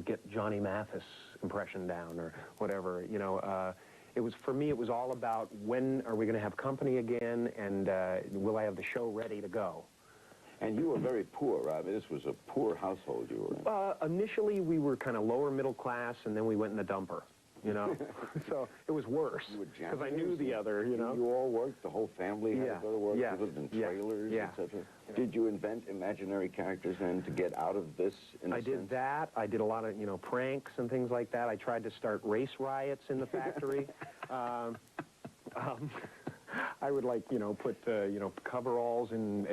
get Johnny Mathis impression down or whatever, you know. It was, for me, it was all about when are we going to have company again, and will I have the show ready to go? And you were very poor, right? I mean, this was a poor household you were in. Initially, we were kind of lower middle class, and then we went in the dumper, you know. So it was worse, because I knew the other, you know. You all worked? The whole family had to go to work? Yeah. You lived in trailers, etc.? Yeah. Did you invent imaginary characters then to get out of this, in a sense? Did that. I did a lot of, you know, pranks and things like that. I tried to start race riots in the factory. I would, like, you know, put, you know, coveralls and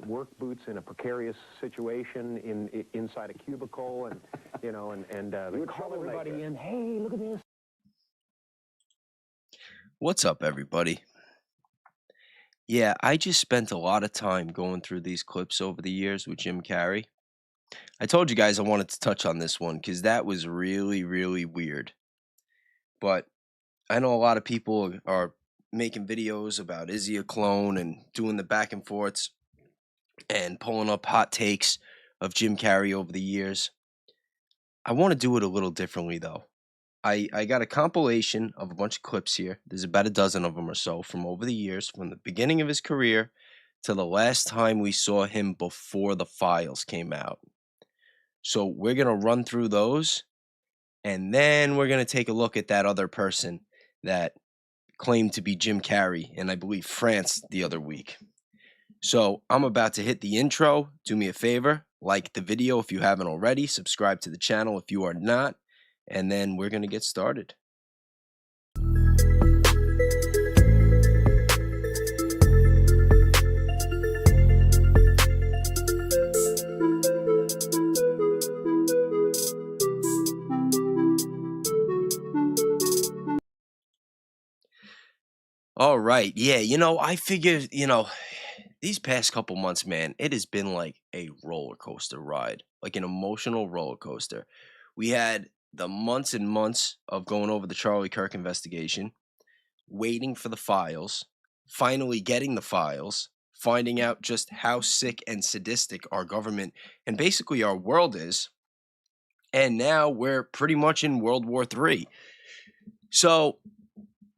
work boots in a precarious situation inside a cubicle, and, you know, and call everybody in. Hey, look at this. What's up, everybody? Yeah, I just spent a lot of time going through these clips over the years with Jim Carrey. I told you guys I wanted to touch on this one because that was really, really weird. But I know a lot of people are making videos about is he a clone and doing the back and forths and pulling up hot takes of Jim Carrey over the years. I want to do it a little differently, though. I got a compilation of a bunch of clips here. There's about a dozen of them or so from over the years, from the beginning of his career to the last time we saw him before The Files came out. So we're going to run through those, and then we're going to take a look at that other person that claimed to be Jim Carrey in, I believe, France the other week. So I'm about to hit the intro. Do me a favor, like the video if you haven't already, subscribe to the channel if you are not, and then we're going to get started. All right. Yeah, you know, I figured, you know, these past couple months, man, it has been like a roller coaster ride, like an emotional roller coaster. We had the months and months of going over the Charlie Kirk investigation, waiting for the files, finally getting the files, finding out just how sick and sadistic our government and basically our world is. And now we're pretty much in World War III. So,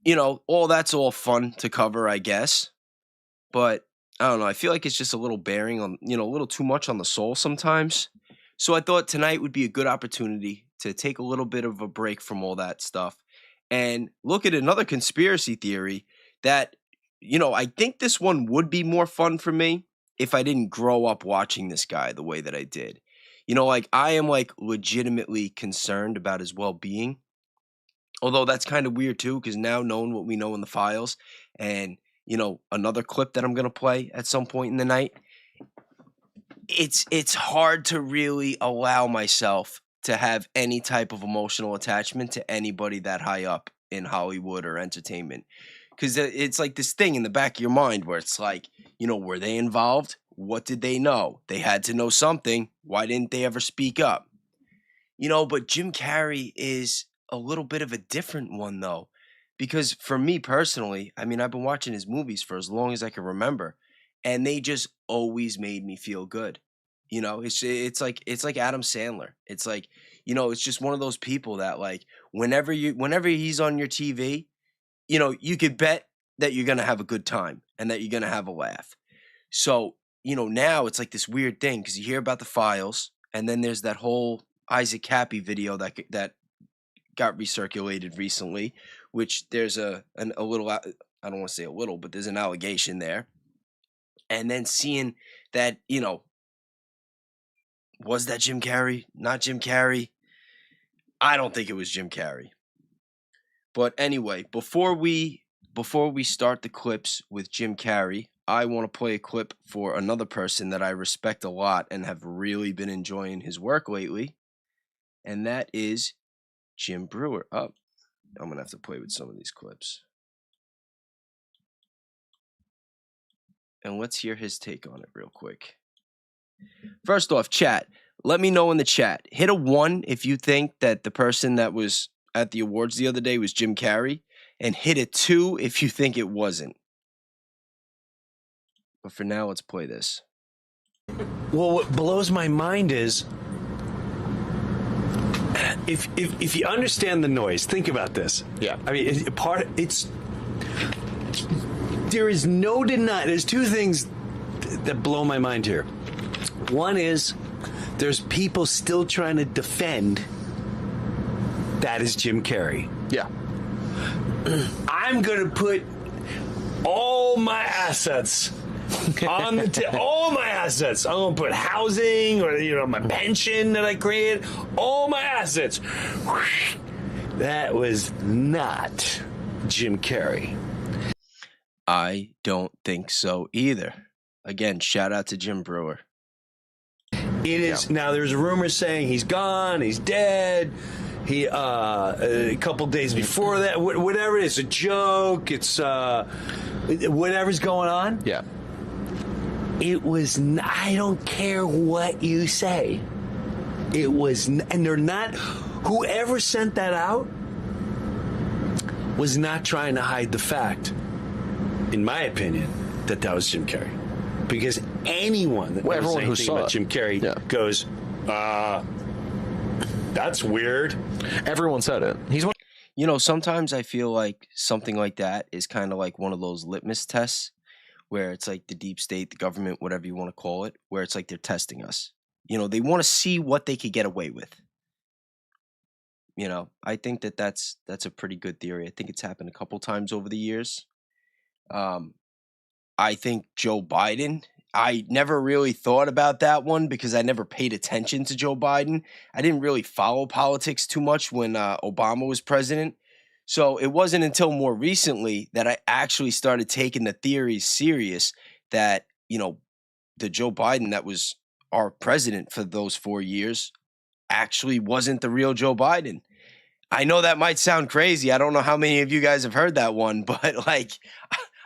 you know, that's all fun to cover, I guess. But I don't know. I feel like it's just a little bearing on, you know, a little too much on the soul sometimes. So I thought tonight would be a good opportunity to take a little bit of a break from all that stuff and look at another conspiracy theory that, you know, I think this one would be more fun for me if I didn't grow up watching this guy the way that I did. You know, like, I am, like, legitimately concerned about his well-being. Although that's kind of weird too, because now knowing what we know in the files and, you know, another clip that I'm going to play at some point in the night, it's hard to really allow myself to have any type of emotional attachment to anybody that high up in Hollywood or entertainment. Because it's like this thing in the back of your mind where it's like, you know, were they involved? What did they know? They had to know something. Why didn't they ever speak up? You know, but Jim Carrey is a little bit of a different one, though. Because for me personally, I mean, I've been watching his movies for as long as I can remember, and they just always made me feel good. You know, it's like Adam Sandler. It's like, you know, it's just one of those people that, like, whenever he's on your TV, you know, you could bet that you're gonna have a good time and that you're gonna have a laugh. So, you know, now it's like this weird thing because you hear about the files, and then there's that whole Isaac Cappy video that got recirculated recently, which there's a little, I don't want to say a little, but there's an allegation there. And then seeing that, you know, was that Jim Carrey? Not Jim Carrey? I don't think it was Jim Carrey. But anyway, before we start the clips with Jim Carrey, I want to play a clip for another person that I respect a lot and have really been enjoying his work lately, and that is Jim Breuer. Oh, I'm going to have to play with some of these clips. And let's hear his take on it real quick. First off, chat, let me know in the chat. Hit a 1 if you think that the person that was at the awards the other day was Jim Carrey, and hit a 2 if you think it wasn't. But for now, let's play this. Well, what blows my mind is if you understand the noise, think about this. Yeah. I mean, there is no denying. There's two things that blow my mind here. One is there's people still trying to defend that is Jim Carrey. Yeah. I'm going to put all my assets on the all my assets. I'm going to put housing or my pension that I created, all my assets. That was not Jim Carrey. I don't think so either. Again, shout out to Jim Brewer. It is now. There's rumors saying he's gone, he's dead. He a couple days before that, whatever it is, a joke. It's whatever's going on. Yeah. It was. I don't care what you say. It was, and they're not. Whoever sent that out was not trying to hide the fact, in my opinion, that was Jim Carrey. Because anyone that knows anything about Jim Carrey goes, that's weird. Everyone said it. He's one. Sometimes I feel like something like that is kind of like one of those litmus tests where it's like the deep state, the government, whatever you want to call it, where it's like they're testing us. They want to see what they could get away with. I think that's a pretty good theory. I think it's happened a couple times over the years. I think Joe Biden, I never really thought about that one because I never paid attention to Joe Biden. I didn't really follow politics too much when Obama was president. So it wasn't until more recently that I actually started taking the theories serious that, the Joe Biden that was our president for those 4 years actually wasn't the real Joe Biden. I know that might sound crazy. I don't know how many of you guys have heard that one, but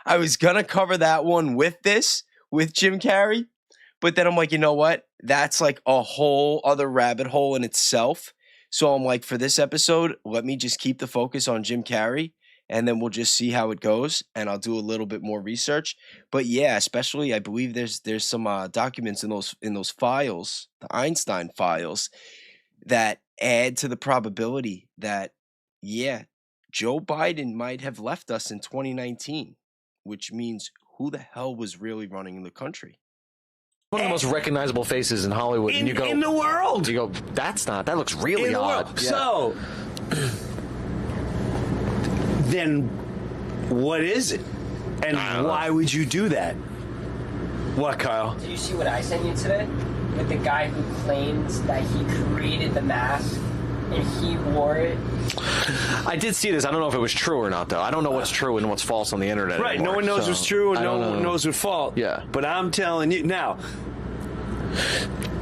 I was going to cover that one with Jim Carrey, but then I'm like, you know what? That's like a whole other rabbit hole in itself. So I'm like, for this episode, let me just keep the focus on Jim Carrey, and then we'll just see how it goes, and I'll do a little bit more research. But yeah, especially I believe there's some documents in those files, the Einstein files, that add to the probability that, Joe Biden might have left us in 2019. Which means who the hell was really running the country? One of the most recognizable faces in Hollywood. In the world. You go, that looks really odd. Yeah. So, then what is it? And why would you do that? What, Kyle? Did you see what I sent you today? With the guy who claims that he created the mask and he wore it. I did see this. I don't know if it was true or not, though. I don't know what's true and what's false on the internet. Right. Anymore, No one knows what's true and no one knows what's false. Yeah. But I'm telling you now.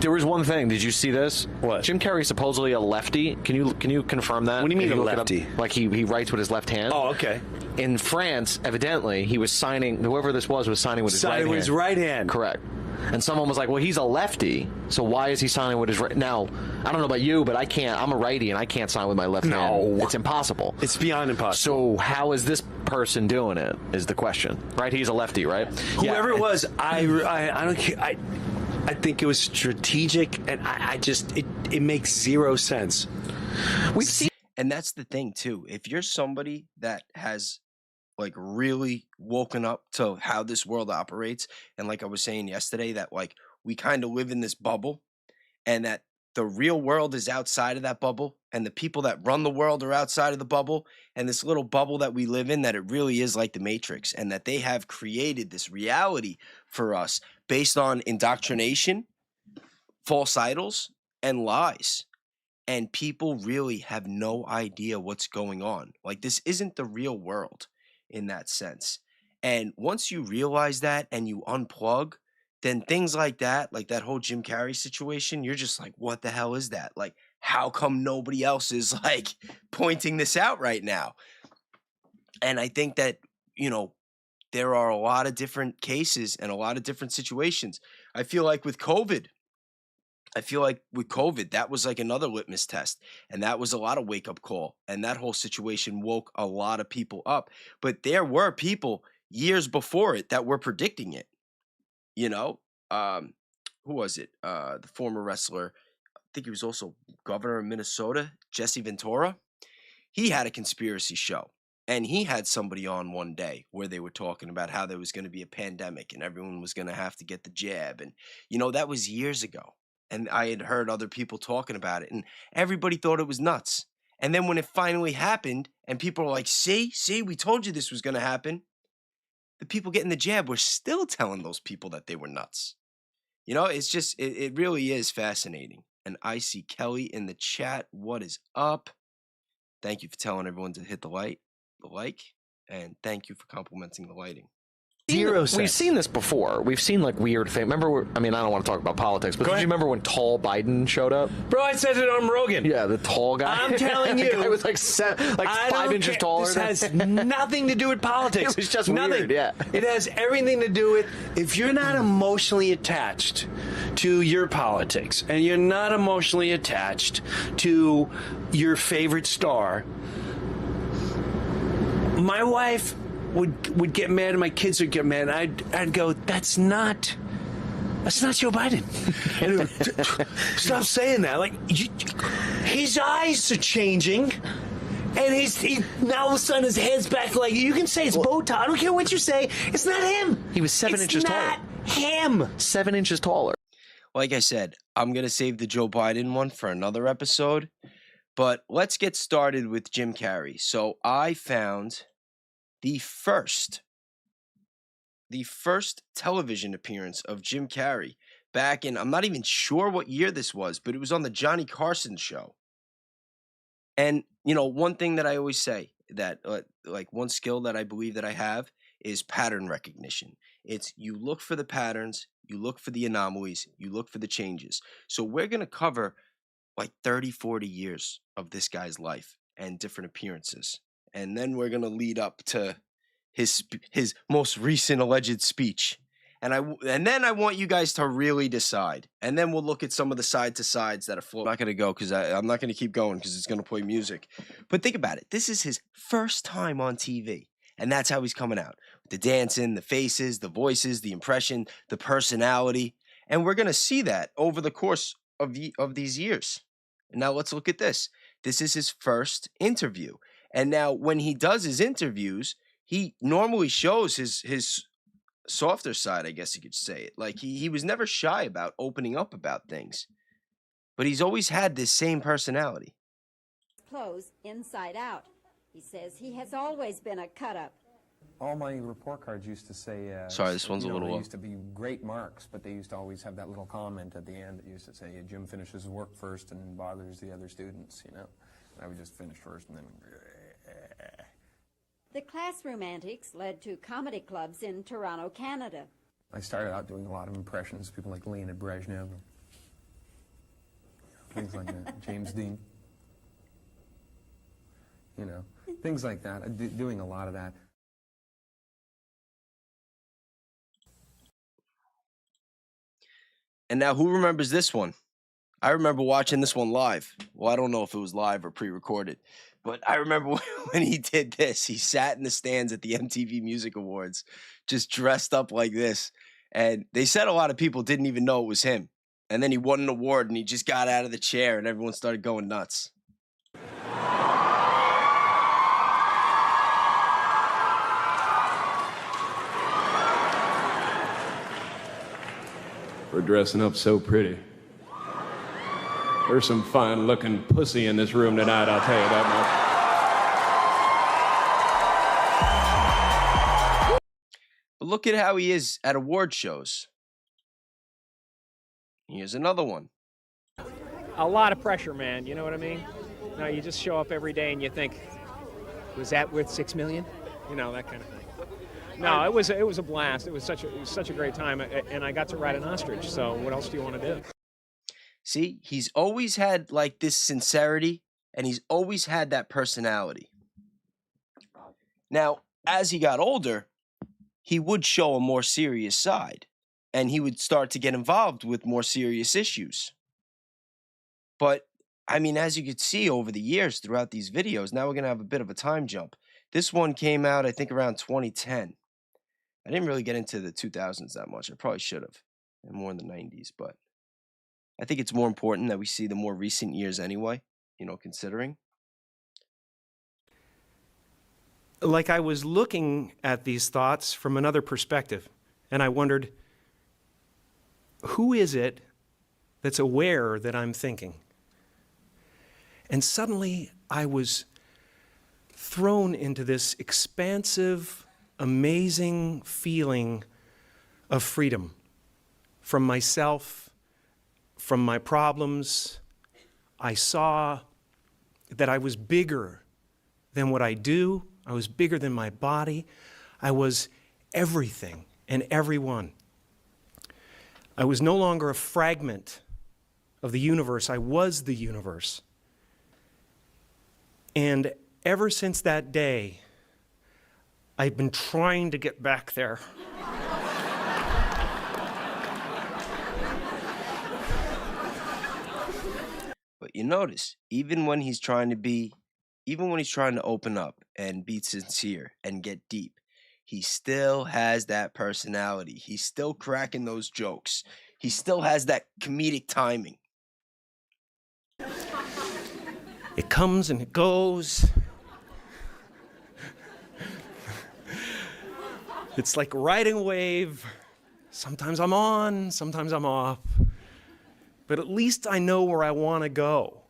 There was one thing. Did you see this? What? Jim Carrey supposedly a lefty. Can you confirm that? What do you mean If a look it up, lefty? like he writes with his left hand. Oh, okay. In France, evidently, he was signing. Whoever this was signing with his right hand. With his right hand. Correct. And someone was like, well, he's a lefty, so why is he signing with his right? Now, I don't know about you, but I can't. I'm a righty, and I can't sign with my left hand. It's impossible. It's beyond impossible. So how is this person doing it, is the question. Right? He's a lefty, right? Whoever it was, I don't care. I think it was strategic, and I just, it makes zero sense. We've seen. And that's the thing, too. If you're somebody that has really woken up to how this world operates, and like I was saying yesterday, that we kind of live in this bubble, and that the real world is outside of that bubble, and the people that run the world are outside of the bubble, and this little bubble that we live in, that it really is like the Matrix, and that they have created this reality for us based on indoctrination, false idols, and lies. And people really have no idea what's going on. This isn't the real world in that sense. And once you realize that and you unplug, then things like that whole Jim Carrey situation, you're just like, what the hell is that? How come nobody else is pointing this out right now? And I think that, there are a lot of different cases and a lot of different situations. I feel like with COVID, that was another litmus test, and that was a lot of wake up call, and that whole situation woke a lot of people up. But there were people years before it that were predicting it. Who was it? The former wrestler, think he was also governor of Minnesota, Jesse Ventura. He had a conspiracy show. And he had somebody on one day where they were talking about how there was going to be a pandemic and everyone was going to have to get the jab. And, that was years ago. And I had heard other people talking about it. And everybody thought it was nuts. And then when it finally happened and people were like, see, we told you this was going to happen. The people getting the jab were still telling those people that they were nuts. It's just, it really is fascinating. And I see Kelly in the chat. What is up? Thank you for telling everyone to hit the like, and thank you for complimenting the lighting. We've seen this before. We've seen like weird things. Remember, I don't want to talk about politics, but did you remember when tall Biden showed up? Bro, I said it on Rogan. Yeah, the tall guy. I'm telling you. The guy was like 5 inches taller. This has nothing to do with politics. It was just nothing. weird, yeah. It has everything to do with if you're not emotionally attached to your politics and you're not emotionally attached to your favorite star. My wife would get mad and my kids would get mad. I'd go, that's not Joe Biden. And stop saying that. Like, his eyes are changing. And now all of a sudden his head's back. Like, you can say it's Botox. I don't care what you say. It's not him. He was 7 inches taller. It's not him. 7 inches taller. Like I said, I'm going to save the Joe Biden one for another episode. But let's get started with Jim Carrey. So I found the first television appearance of Jim Carrey back in, I'm not even sure what year this was, but it was on the Johnny Carson show. And, one thing that I always say that, like one skill that I believe that I have is pattern recognition. It's you look for the patterns, you look for the anomalies, you look for the changes. So we're going to cover like 30, 40 years of this guy's life and different appearances. And then we're going to lead up to his most recent alleged speech. And then I want you guys to really decide. And then we'll look at some of the side-to-sides that are floating. I'm not going to go because I'm not going to keep going because it's going to play music. But think about it. This is his first time on TV. And that's how he's coming out. The dancing, the faces, the voices, the impression, the personality. And we're going to see that over the course of these years. And now let's look at this. This is his first interview. And now when he does his interviews, he normally shows his softer side, I guess you could say it. Like he was never shy about opening up about things. But he's always had this same personality. Clothes inside out. He says he has always been a cut-up. All my report cards used to say... Sorry, this one's a little... They used to be great marks, but they used to always have that little comment at the end that used to say, Jim finishes his work first and bothers the other students, I would just finish first and then... The classroom antics led to comedy clubs in Toronto, Canada. I started out doing a lot of impressions, people like Leonid Brezhnev, things like that, James Dean, things like that, doing a lot of that. And now who remembers this one? I remember watching this one live. Well, I don't know if it was live or pre-recorded. But I remember when he did this, he sat in the stands at the MTV Music Awards, just dressed up like this. And they said a lot of people didn't even know it was him. And then he won an award and he just got out of the chair and everyone started going nuts. We're dressing up so pretty. There's some fine-looking pussy in this room tonight, I'll tell you that much. But look at how he is at award shows. Here's another one. A lot of pressure, man. You know what I mean? You just show up every day and you think, was that worth $6 million? That kind of thing. No, it was a blast. It was such a great time, and I got to ride an ostrich. So what else do you want to do? See, he's always had like this sincerity and he's always had that personality. Now, as he got older, he would show a more serious side and he would start to get involved with more serious issues. But, as you could see over the years throughout these videos, now we're going to have a bit of a time jump. This one came out, I think, around 2010. I didn't really get into the 2000s that much. I probably should have, and more in the 90s, but I think it's more important that we see the more recent years anyway, considering. Like I was looking at these thoughts from another perspective, and I wondered, who is it that's aware that I'm thinking? And suddenly I was thrown into this expansive, amazing feeling of freedom from myself, from my problems. I saw that I was bigger than what I do. I was bigger than my body. I was everything and everyone. I was no longer a fragment of the universe. I was the universe. And ever since that day, I've been trying to get back there. But you notice, even when he's trying to open up and be sincere and get deep, he still has that personality. He's still cracking those jokes. He still has that comedic timing. It comes and it goes. It's like riding a wave. Sometimes I'm on, sometimes I'm off. But at least I know where I want to go.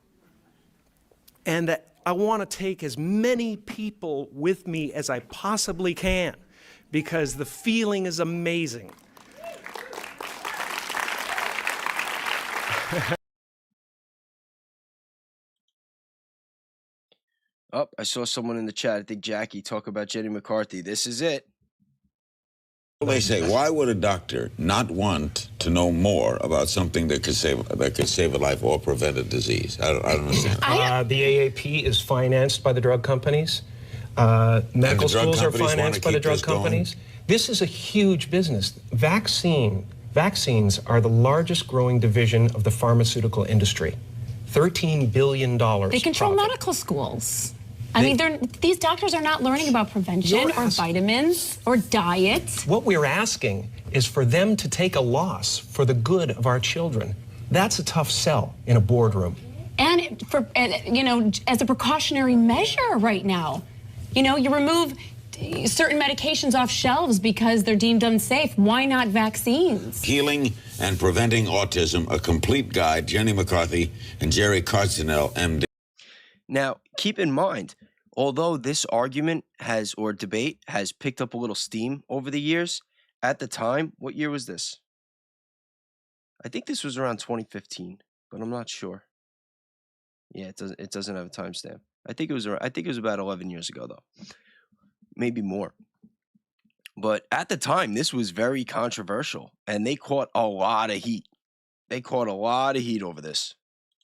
And that I want to take as many people with me as I possibly can, because the feeling is amazing. Oh, I saw someone in the chat, I think Jackie, talk about Jenny McCarthy. This is it. They say, why would a doctor not want to know more about something that could save a life or prevent a disease? I don't understand. The AAP is financed by the drug companies. Medical schools are financed by the drug companies. This is a huge business. Vaccines are the largest growing division of the pharmaceutical industry. $13 billion. They control medical schools. I mean, these doctors are not learning about prevention or vitamins or diet. What we're asking is for them to take a loss for the good of our children. That's a tough sell in a boardroom. And as a precautionary measure right now, you remove certain medications off shelves because they're deemed unsafe. Why not vaccines? Healing and Preventing Autism, a complete guide. Jenny McCarthy and Jerry Cardinal, MD. Now, keep in mind, although this argument debate has picked up a little steam over the years, at the time, what year was this? I think this was around 2015, but I'm not sure. Yeah, it doesn't have a timestamp. I think it was about 11 years ago though. Maybe more. But at the time, this was very controversial, and they caught a lot of heat. They caught a lot of heat over this.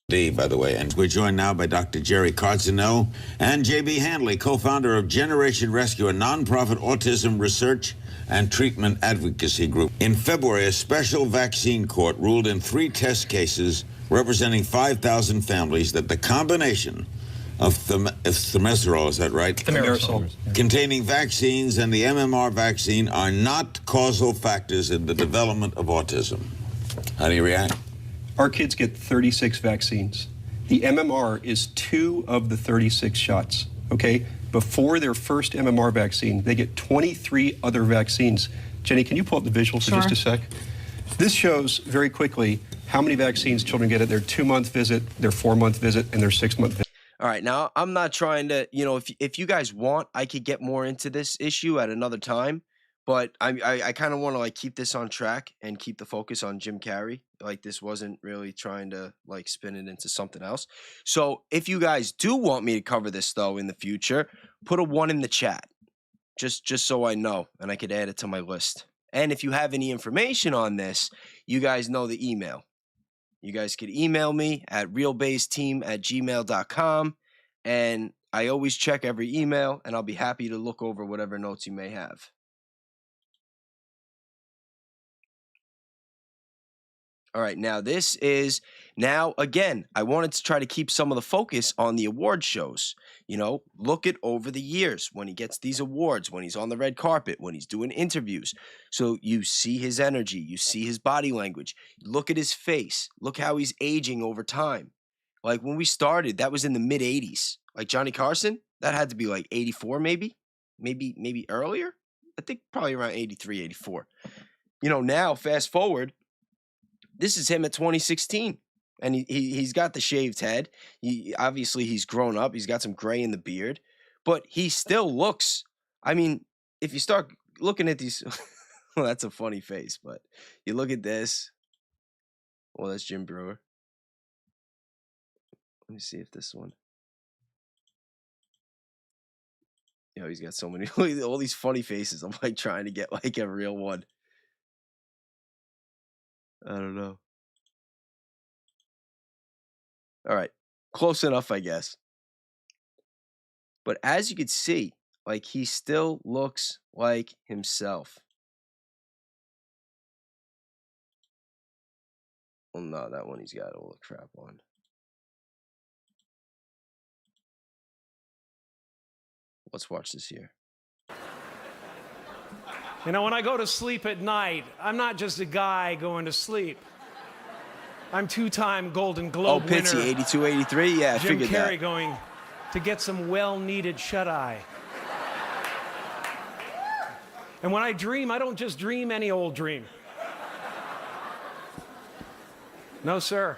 By the way, and we're joined now by Dr. Jerry Cardinal and J.B. Handley, co-founder of Generation Rescue, a nonprofit autism research and treatment advocacy group. In February, a special vaccine court ruled in 3 test cases representing 5,000 families that the combination of thimerosal, is that right? Thimerosal. Containing vaccines and the MMR vaccine are not causal factors in the development of autism. How do you react? Our kids get 36 vaccines. The MMR is 2 of the 36 shots, okay? Before their first MMR vaccine, they get 23 other vaccines. Jenny, can you pull up the visual for just a sec? This shows very quickly how many vaccines children get at their 2-month visit, their 4-month visit, and their 6-month visit. All right, now I'm not trying to, if you guys want, I could get more into this issue at another time, but I kind of want to keep this on track and keep the focus on Jim Carrey. This wasn't really trying to spin it into something else. So if you guys do want me to cover this though in the future, put a 1 in the chat, just so I know and I could add it to my list. And if you have any information on this, you guys know the email. You guys could email me at realbaysteam@gmail.com, and I always check every email, and I'll be happy to look over whatever notes you may have. All right, now this is, now again, I wanted to try to keep some of the focus on the award shows. You know, look at over the years when he gets these awards, when he's on the red carpet, when he's doing interviews. So you see his energy, you see his body language, look at his face, look how he's aging over time. Like when we started, that was in the mid 80s. Like Johnny Carson, that had to be like 84 maybe earlier. I think probably around 83, 84. You know, now fast forward, this is him at 2016, and he's got the shaved head. Obviously he's grown up. He's got some gray in the beard, but he still looks. I mean, if you start looking at these, well, that's a funny face. But you look at this. Well, that's Jim Brewer. Let me see if this one. You know, he's got so many, all these funny faces. I'm like trying to get like a real one. I don't know. All right. Close enough, I guess. But as you can see, like he still looks like himself. Well, no, that one he's got all the crap on. Let's watch this here. You know, when I go to sleep at night, I'm not just a guy going to sleep. I'm two-time Golden Globe winner. Oh, Pitsy, 82, 83? Yeah, I figured that. Jim Carrey going to get some well-needed shut-eye. And when I dream, I don't just dream any old dream. No, sir.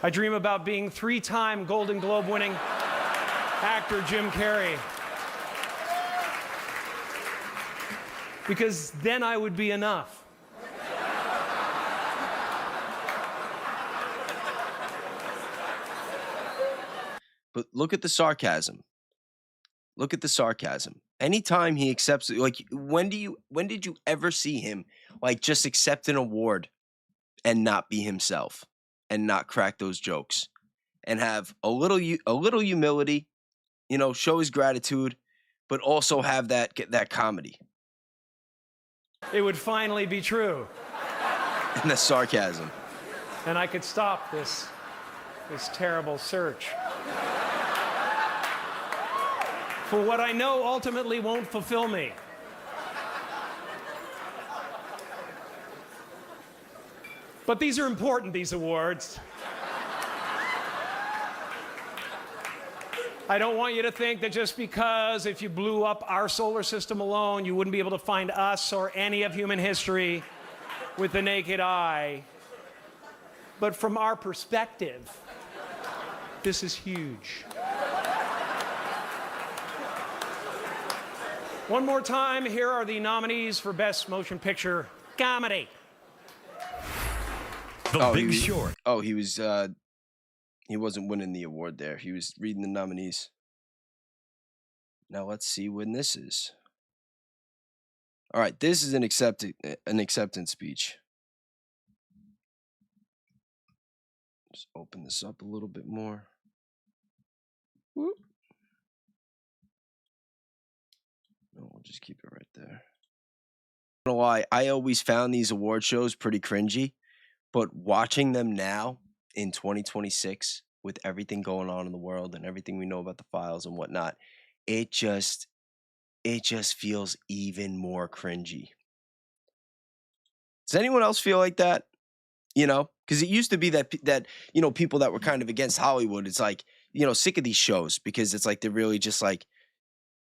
I dream about being three-time Golden Globe winning actor Jim Carrey. Because then I would be enough. But look at the sarcasm. Look at the sarcasm. Anytime he accepts, like, when did you ever see him like just accept an award and not be himself and not crack those jokes and have a little humility, you know, show his gratitude, but also have that comedy. It would finally be true. And the sarcasm. And I could stop this terrible search for what I know ultimately won't fulfill me. But these are important, these awards. I don't want you to think that just because if you blew up our solar system alone, you wouldn't be able to find us or any of human history with the naked eye. But from our perspective, this is huge. One more time, here are the nominees for Best Motion Picture Comedy. The Big Short. Oh, he was he wasn't winning the award there. He was reading the nominees. Now let's see when this is. All right, this is an acceptance speech. Just open this up a little bit more. Whoop. No, we'll just keep it right there. I don't know why, I always found these award shows pretty cringy, but watching them now in 2026 with everything going on in the world and everything we know about the files and whatnot, it just feels even more cringy. Does anyone else feel like that? You know, because it used to be that you know, people that were kind of against Hollywood, it's like, you know, sick of these shows because it's like they're really just like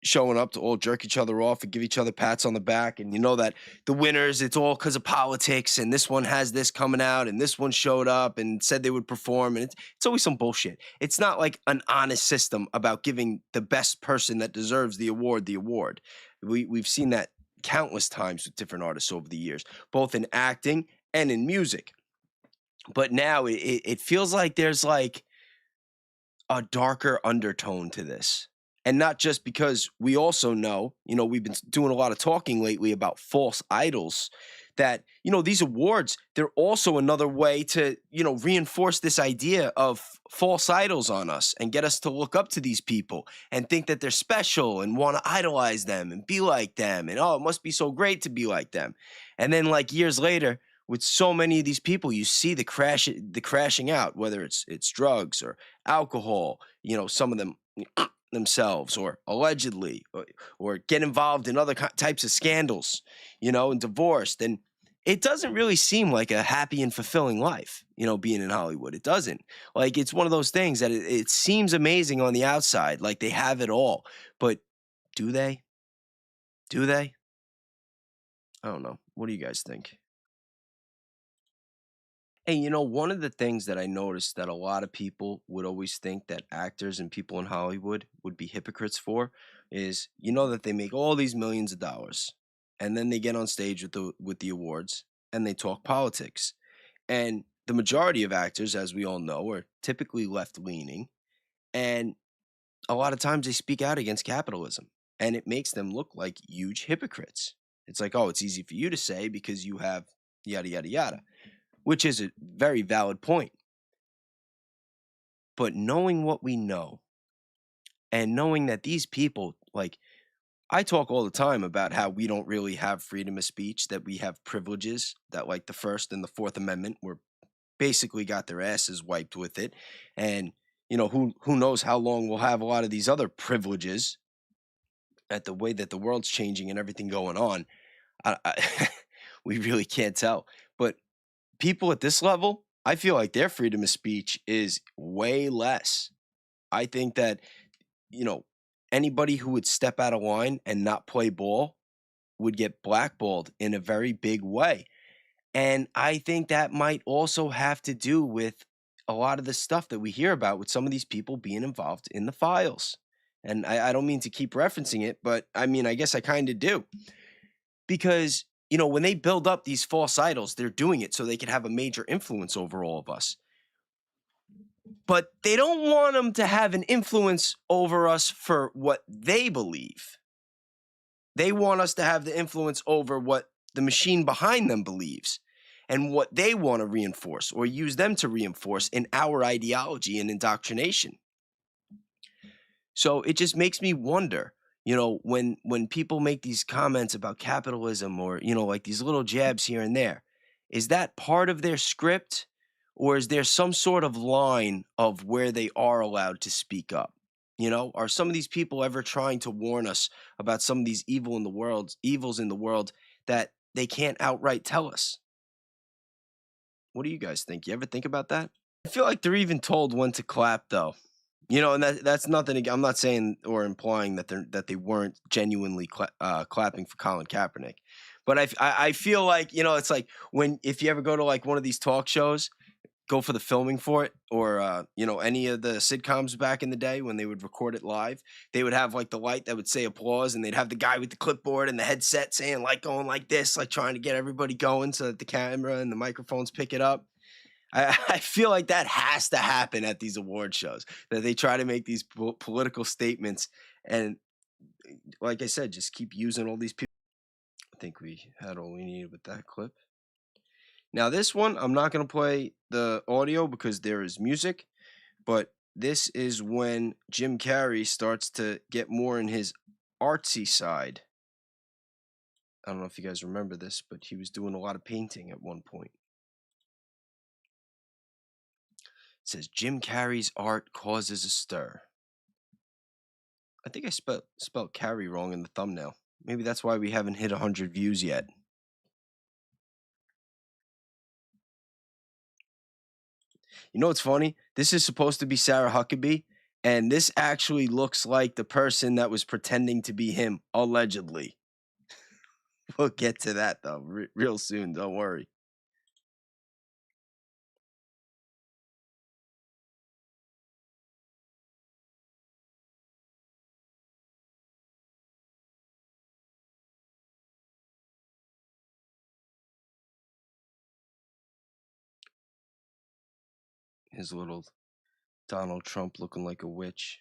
showing up to all jerk each other off and give each other pats on the back. And you know that the winners, it's all because of politics, and this one has this coming out and this one showed up and said they would perform, and it's always some bullshit. It's not like an honest system about giving the best person that deserves the award the award. We've seen that countless times with different artists over the years, both in acting and in music. But now it feels like there's like a darker undertone to this. And not just because we also know, you know, we've been doing a lot of talking lately about false idols, that, you know, these awards, they're also another way to, you know, reinforce this idea of false idols on us and get us to look up to these people and think that they're special and want to idolize them and be like them. And, oh, it must be so great to be like them. And then like years later, with so many of these people, you see the crashing out, whether it's drugs or alcohol, some of them themselves or allegedly or get involved in other types of scandals, and divorced. And it doesn't really seem like a happy and fulfilling life, being in Hollywood. It doesn't. Like, it's one of those things that it seems amazing on the outside, like they have it all. But do they? Do they? I don't know. What do you guys think? Hey, one of the things that I noticed that a lot of people would always think that actors and people in Hollywood would be hypocrites for is, that they make all these millions of dollars and then they get on stage with the awards and they talk politics. And the majority of actors, as we all know, are typically left-leaning, and a lot of times they speak out against capitalism, and it makes them look like huge hypocrites. It's like, oh, it's easy for you to say because you have yada, yada, yada, which is a very valid point. But knowing what we know and knowing that these people, like, I talk all the time about how we don't really have freedom of speech, that we have privileges, that like the First and the Fourth Amendment were basically got their asses wiped with it. And, who knows how long we'll have a lot of these other privileges at the way that the world's changing and everything going on. We really can't tell. But people at this level, I feel like their freedom of speech is way less. I think that, anybody who would step out of line and not play ball would get blackballed in a very big way. And I think that might also have to do with a lot of the stuff that we hear about with some of these people being involved in the files. And I don't mean to keep referencing it, but I mean, I guess I kind of do. Because, when they build up these false idols, they're doing it so they can have a major influence over all of us. But they don't want them to have an influence over us for what they believe. They want us to have the influence over what the machine behind them believes and what they want to reinforce or use them to reinforce in our ideology and indoctrination. So it just makes me wonder, when people make these comments about capitalism or, like these little jabs here and there, is that part of their script, or is there some sort of line of where they are allowed to speak up? Are some of these people ever trying to warn us about some of these evils in the world that they can't outright tell us? What do you guys think? You ever think about that? I feel like they're even told when to clap, though. And that's nothing. I'm not saying or implying that they weren't genuinely clapping for Colin Kaepernick, but I feel like it's like if you ever go to like one of these talk shows, go for the filming for it, or any of the sitcoms back in the day when they would record it live, they would have like the light that would say applause, and they'd have the guy with the clipboard and the headset saying like going like this, like trying to get everybody going so that the camera and the microphones pick it up. I feel like that has to happen at these award shows, that they try to make these political statements and, like I said, just keep using all these people. I think we had all we needed with that clip. Now, this one, I'm not going to play the audio because there is music, but this is when Jim Carrey starts to get more in his artsy side. I don't know if you guys remember this, but he was doing a lot of painting at one point. It says, Jim Carrey's art causes a stir. I think I spelled Carrey wrong in the thumbnail. Maybe that's why we haven't hit 100 views yet. You know what's funny? This is supposed to be Sarah Huckabee, and this actually looks like the person that was pretending to be him, allegedly. We'll get to that, though, real soon. Don't worry. His little Donald Trump looking like a witch.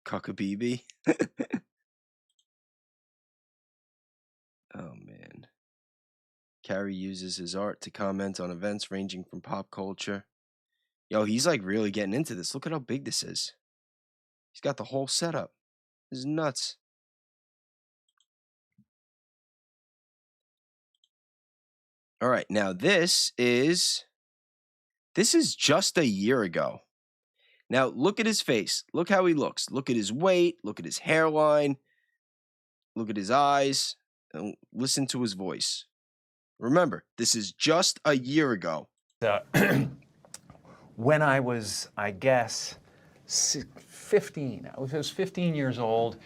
Cuckabee. Oh, man. Carrey uses his art to comment on events ranging from pop culture. Yo, he's like really getting into this. Look at how big this is. He's got the whole setup. This is nuts. All right, now this is just a year ago. Now look at his face. Look how he looks. Look at his weight. Look at his hairline. Look at his eyes. And listen to his voice. Remember, this is just a year ago. When I was, I guess, 15. I was 15 years old,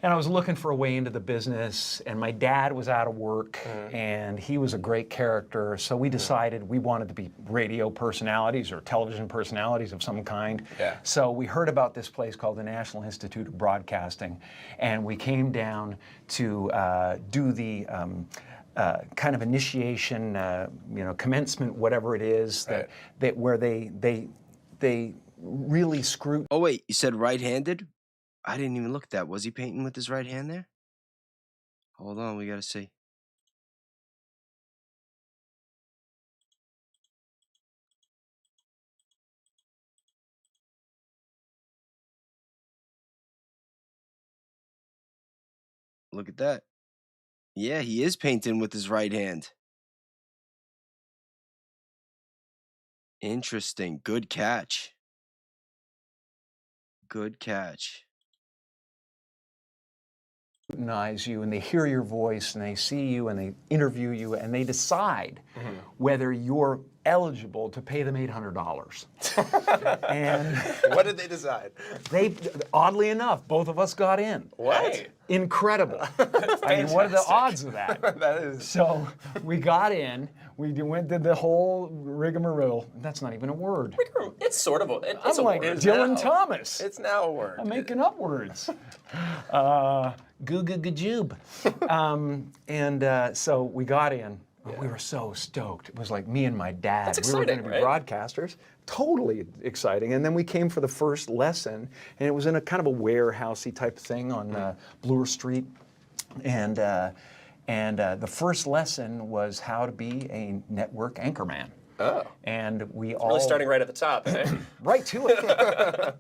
and I was looking for a way into the business, and my dad was out of work, and he was a great character, so we decided we wanted to be radio personalities or television personalities of some kind. Yeah. So we heard about this place called the National Institute of Broadcasting, and we came down to do the kind of initiation, commencement, whatever it is, that where they really screw. Oh wait, you said right-handed? I didn't even look at that. Was he painting with his right hand there? Hold on, we gotta see. Look at that. Yeah, he is painting with his right hand. Interesting. Good catch. Good catch. Scrutinize you, and they hear your voice, and they see you, and they interview you, and they decide whether you're eligible to pay them $800. And what did they decide? They, oddly enough, both of us got in. What? Incredible. I mean, what are the odds of that? That is. So we got in. We did the whole rigmarole. That's not even a word. It's sort of a. It's I'm like Dylan Thomas. It's now a word. I'm making up words. Goo-goo-goo-joob. So we got in. Yeah. We were so stoked. It was like me and my dad. That's we were exciting, going to be right? broadcasters. Totally exciting. And then we came for the first lesson, and it was in a kind of a warehousey type thing on Bloor Street. And the first lesson was how to be a network anchorman. Oh. And we all really starting right at the top, eh? Right to it.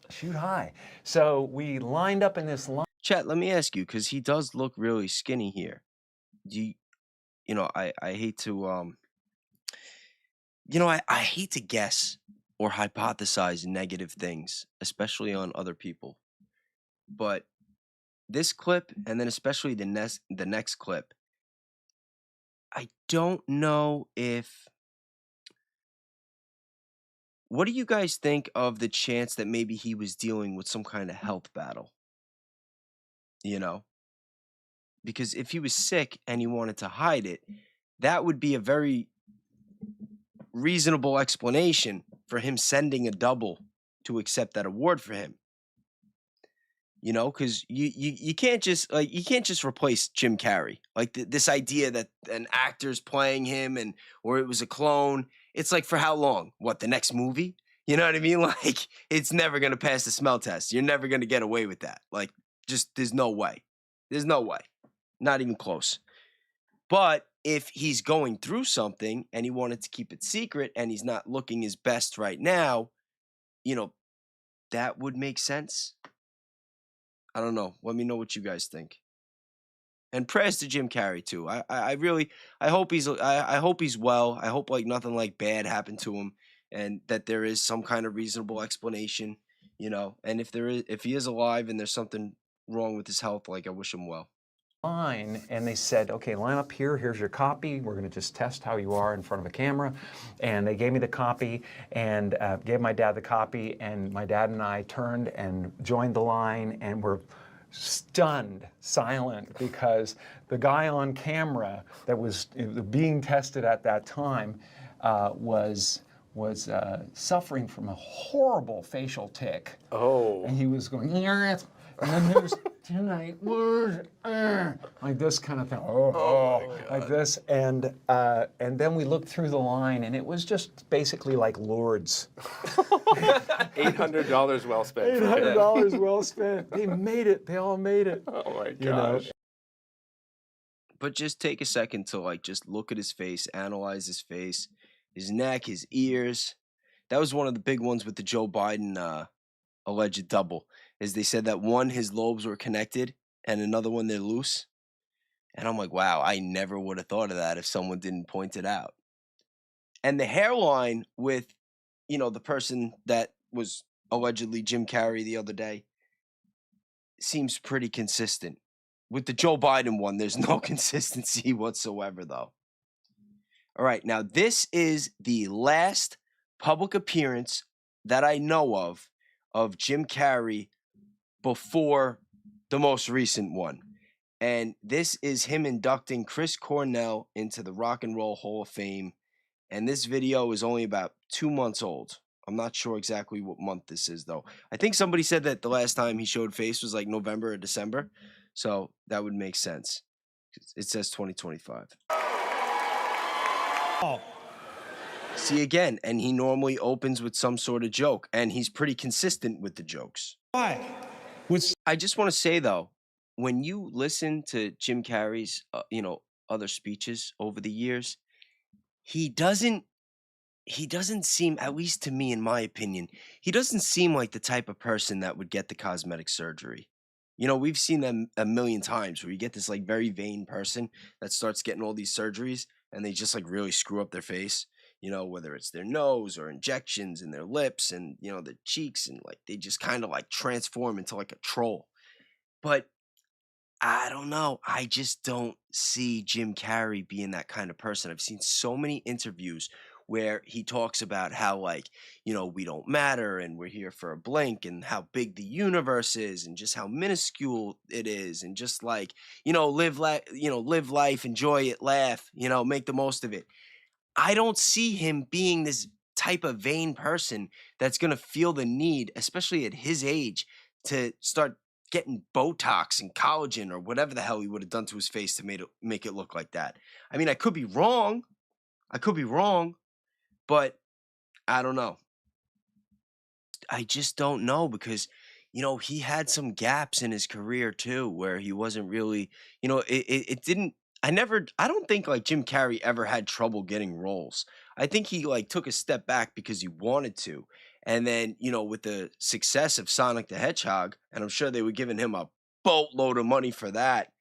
Shoot high. So we lined up in this line. Chat, let me ask you, because he does look really skinny here. Do you know, I hate to, I hate to guess or hypothesize negative things, especially on other people. But this clip, and then especially the next clip, I don't know if. What do you guys think of the chance that maybe he was dealing with some kind of health battle? You know? Because if he was sick and he wanted to hide it, that would be a very reasonable explanation for him sending a double to accept that award for him. You know, because you can't just replace Jim Carrey. Like this idea that an actor's playing him or it was a clone. It's like, for how long? What, the next movie? You know what I mean? Like, it's never gonna pass the smell test. You're never gonna get away with that. Like, just there's no way. There's no way. Not even close. But if he's going through something and he wanted to keep it secret and he's not looking his best right now, you know, that would make sense. I don't know. Let me know what you guys think. And prayers to Jim Carrey too. I hope he's well. I hope like nothing like bad happened to him, and that there is some kind of reasonable explanation, you know. And if he is alive and there's something wrong with his health, like, I wish him well. Line, and they said, okay, line up here, here's your copy, we're going to just test how you are in front of a camera. And they gave me the copy and gave my dad the copy, and my dad and I turned and joined the line and were stunned, silent, because the guy on camera that was being tested at that time was suffering from a horrible facial tic. Oh. And he was going, and then there's tonight, like this kind of thing, like this, and then we looked through the line, and it was just basically like Lourdes. $800 well spent. $800 well spent. They made it. They all made it. Oh my gosh. You know? But just take a second to like just look at his face, analyze his face, his neck, his ears. That was one of the big ones with the Joe Biden alleged double. Is they said that one, his lobes were connected, and another one, they're loose. And I'm like, wow, I never would have thought of that if someone didn't point it out. And the hairline with, the person that was allegedly Jim Carrey the other day seems pretty consistent. With the Joe Biden one, there's no consistency whatsoever, though. All right, now this is the last public appearance that I know of Jim Carrey before the most recent one. And this is him inducting Chris Cornell into the Rock and Roll Hall of Fame. And this video is only about 2 months old. I'm not sure exactly what month this is, though. I think somebody said that the last time he showed face was like November or December. So that would make sense. It says 2025. Oh. See, again, and he normally opens with some sort of joke, and he's pretty consistent with the jokes. Why? I just want to say, though, when you listen to Jim Carrey's, other speeches over the years, he doesn't seem, at least to me, in my opinion, he doesn't seem like the type of person that would get the cosmetic surgery. We've seen them a million times where you get this like very vain person that starts getting all these surgeries and they just like really screw up their face, whether it's their nose or injections in their lips and, their cheeks, and like they just kind of like transform into like a troll. But I don't know. I just don't see Jim Carrey being that kind of person. I've seen so many interviews where he talks about how, like, we don't matter and we're here for a blink, and how big the universe is and just how minuscule it is, and just like, live life, enjoy it, laugh, make the most of it. I don't see him being this type of vain person that's going to feel the need, especially at his age, to start getting Botox and collagen or whatever the hell he would have done to his face to make it look like that. I mean, I could be wrong, but I don't know. I just don't know, because, he had some gaps in his career too, where he wasn't really, it didn't, I don't think like Jim Carrey ever had trouble getting roles. I think he like took a step back because he wanted to. And then, with the success of Sonic the Hedgehog, and I'm sure they were giving him a boatload of money for that,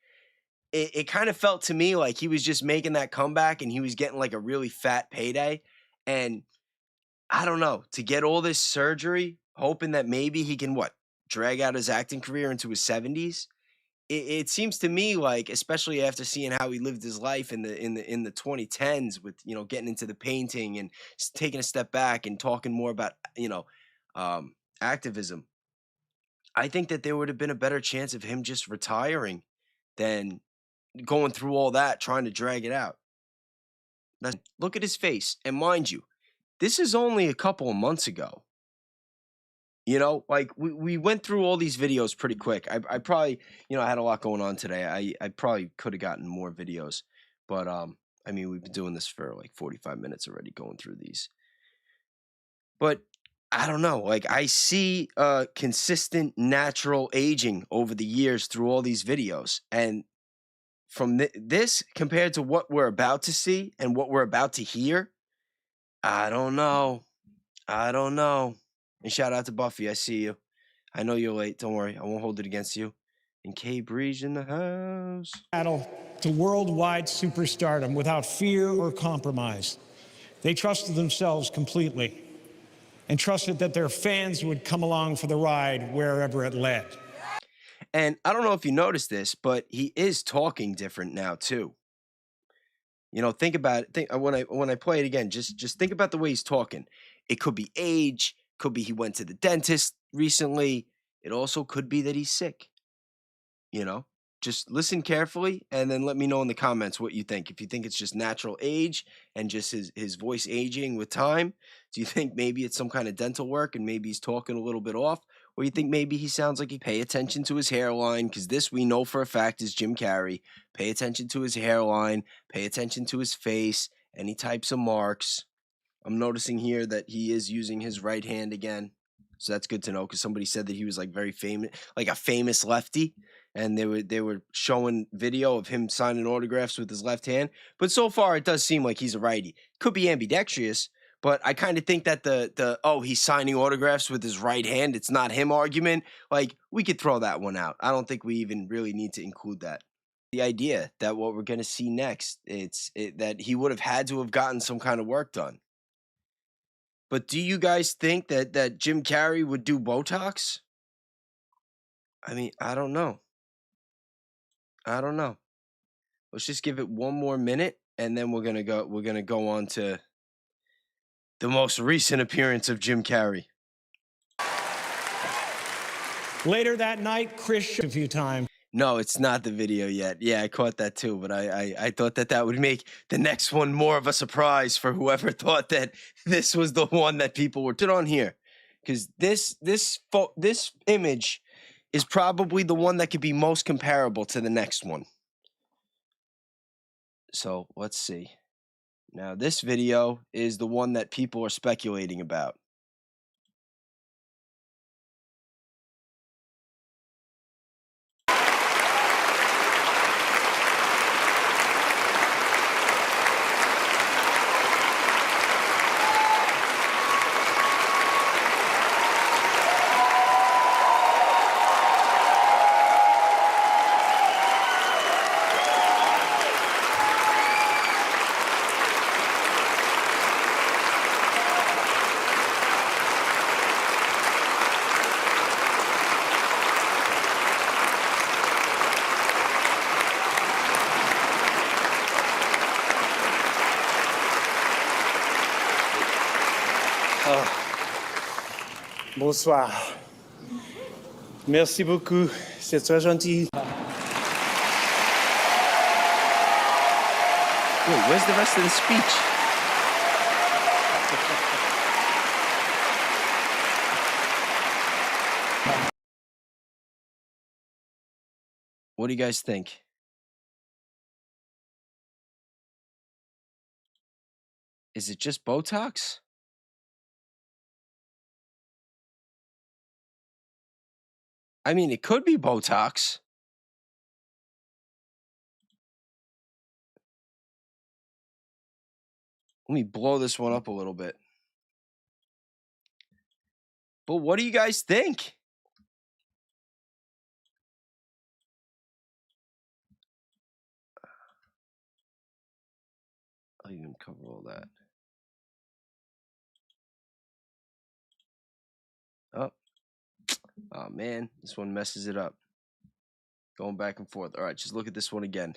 it kind of felt to me like he was just making that comeback and he was getting like a really fat payday. And I don't know, to get all this surgery, hoping that maybe he can, drag out his acting career into his 70s. It seems to me like, especially after seeing how he lived his life in the 2010s with, getting into the painting and taking a step back and talking more about, activism. I think that there would have been a better chance of him just retiring than going through all that, trying to drag it out. Look at his face. And mind you, this is only a couple of months ago. Like we went through all these videos pretty quick. I probably, I had a lot going on today. I probably could have gotten more videos, but I mean, we've been doing this for like 45 minutes already, going through these. But I don't know. Like, I see consistent natural aging over the years through all these videos, and from this compared to what we're about to see and what we're about to hear, I don't know. And shout out to Buffy. I see you. I know you're late. Don't worry. I won't hold it against you. And K Breeze in the house. Battle to worldwide superstardom without fear or compromise. They trusted themselves completely and trusted that their fans would come along for the ride wherever it led. And I don't know if you noticed this, but he is talking different now too. Think about it. When I play it again, just think about the way he's talking. It could be age, could be he went to the dentist recently. It also could be that he's sick. Just listen carefully and then let me know in the comments what you think. If you think it's just natural age and just his voice aging with time, do you think maybe it's some kind of dental work and maybe he's talking a little bit off? Or you think maybe he sounds like he pay attention to his hairline, because this we know for a fact is Jim Carrey. Pay attention to his hairline, pay attention to his face, any types of marks. I'm noticing here that he is using his right hand again. So that's good to know, because somebody said that he was like very famous, like a famous lefty. And they were showing video of him signing autographs with his left hand. But so far, it does seem like he's a righty. Could be ambidextrous, but I kind of think that the he's signing autographs with his right hand, it's not him argument, like, we could throw that one out. I don't think we even really need to include that. the idea that what we're going to see next, that he would have had to have gotten some kind of work done. But do you guys think that Jim Carrey would do Botox? I mean, I don't know. I don't know. Let's just give it one more minute, and then we're gonna go on to the most recent appearance of Jim Carrey. Later that night, Chris a few times. No, it's not the video yet. Yeah, I caught that too, but I thought that would make the next one more of a surprise for whoever thought that this was the one that people were put on here, because this image is probably the one that could be most comparable to the next one. So let's see. Now this video is the one that people are speculating about. Bonsoir. Merci beaucoup. C'est très gentil. Wait, where's the rest of the speech? What do you guys think? Is it just Botox? I mean, it could be Botox. Let me blow this one up a little bit. But what do you guys think? I'll even cover all that. Oh man, this one messes it up. Going back and forth. All right, just look at this one again.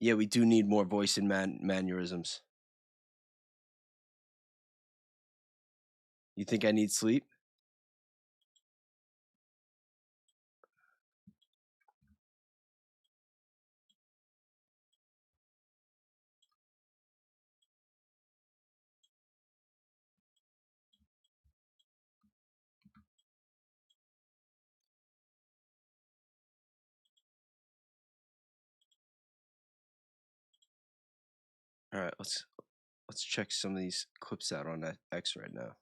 Yeah, we do need more voice and mannerisms. You think I need sleep? All right, let's check some of these clips out on X right now.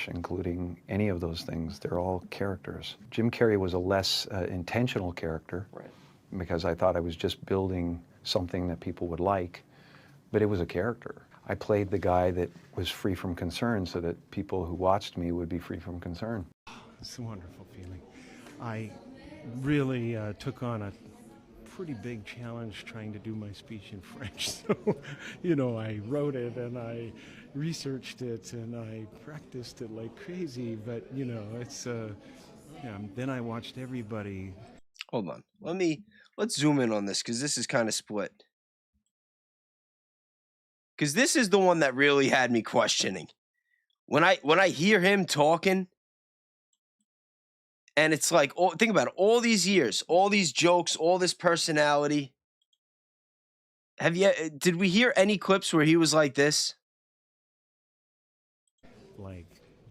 Including any of those things, they're all characters. Jim Carrey was a less intentional character, right, because I thought I was just building something that people would like, but it was a character. I played the guy that was free from concern so that people who watched me would be free from concern. It's a wonderful feeling. I really took on a pretty big challenge trying to do my speech in French. So, you know, I wrote it and I researched it and I practiced it like crazy, but, you know, it's, then I watched everybody. Hold on. Let's zoom in on this because this is kind of split. Because this is the one that really had me questioning. When I hear him talking, and it's like, think about it, all these years, all these jokes, all this personality. Did we hear any clips where he was like this? Like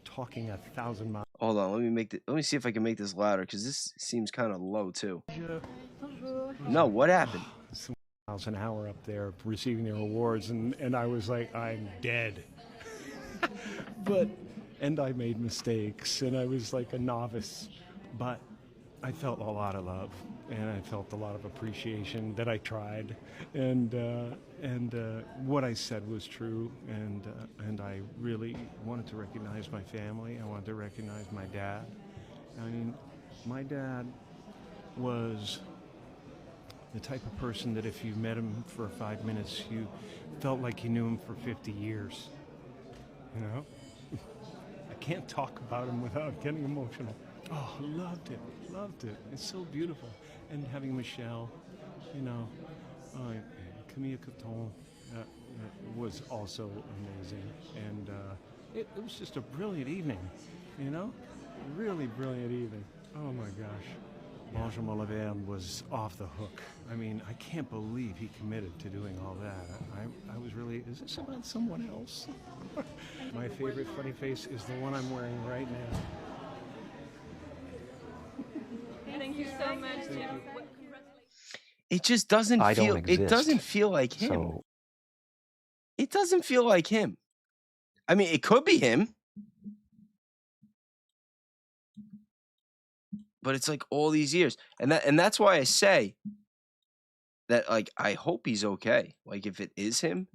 talking 1,000 miles. Hold on, let me see if I can make this louder because this seems kind of low too. No, what happened? Miles an hour up there receiving their awards, and I was like, I'm dead. And I made mistakes, and I was like a novice, but I felt a lot of love. and I felt a lot of appreciation that I tried, and what I said was true, and I really wanted to recognize my family. I wanted to recognize my dad. I mean, my dad was the type of person that if you met him for 5 minutes, you felt like you knew him for 50 years. You know? I can't talk about him without getting emotional. Oh, loved it, loved it. It's so beautiful. And having Michelle, you know, Camille Coton was also amazing. And it was just a brilliant evening, you know? Really brilliant evening. Oh my gosh. Benjamin Laverne was off the hook. I mean, I can't believe he committed to doing all that. I was really, is this about someone else? My favorite funny face is the one I'm wearing right now. Thank you so much, Jim. It just doesn't I feel. don't exist. It doesn't feel like him. So It doesn't feel like him. I mean, it could be him, but it's like all these years, and that's why I say that. Like, I hope he's okay. Like, if it is him,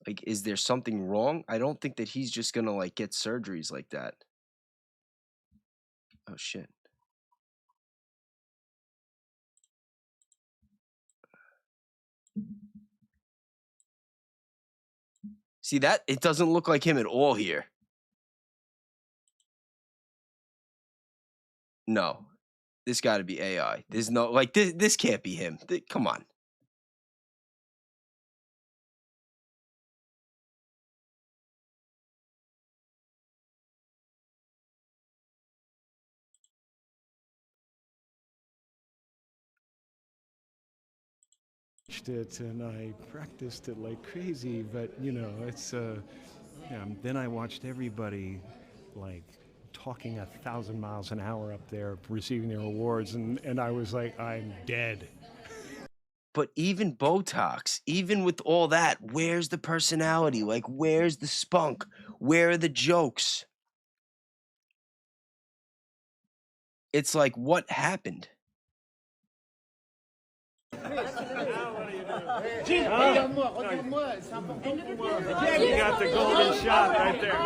like, is there something wrong? I don't think that he's just gonna like get surgeries like that. Oh shit. See that? It doesn't look like him at all here. No. This got to be AI. There's no, like, this can't be him. Come on. It and I practiced it like crazy, but you know, it's then I watched everybody like talking 1,000 miles an hour up there receiving their awards, and I was like, I'm dead. But even Botox, even with all that, where's the personality? Like, where's the spunk? Where are the jokes? It's like, what happened? You got the golden shot right there.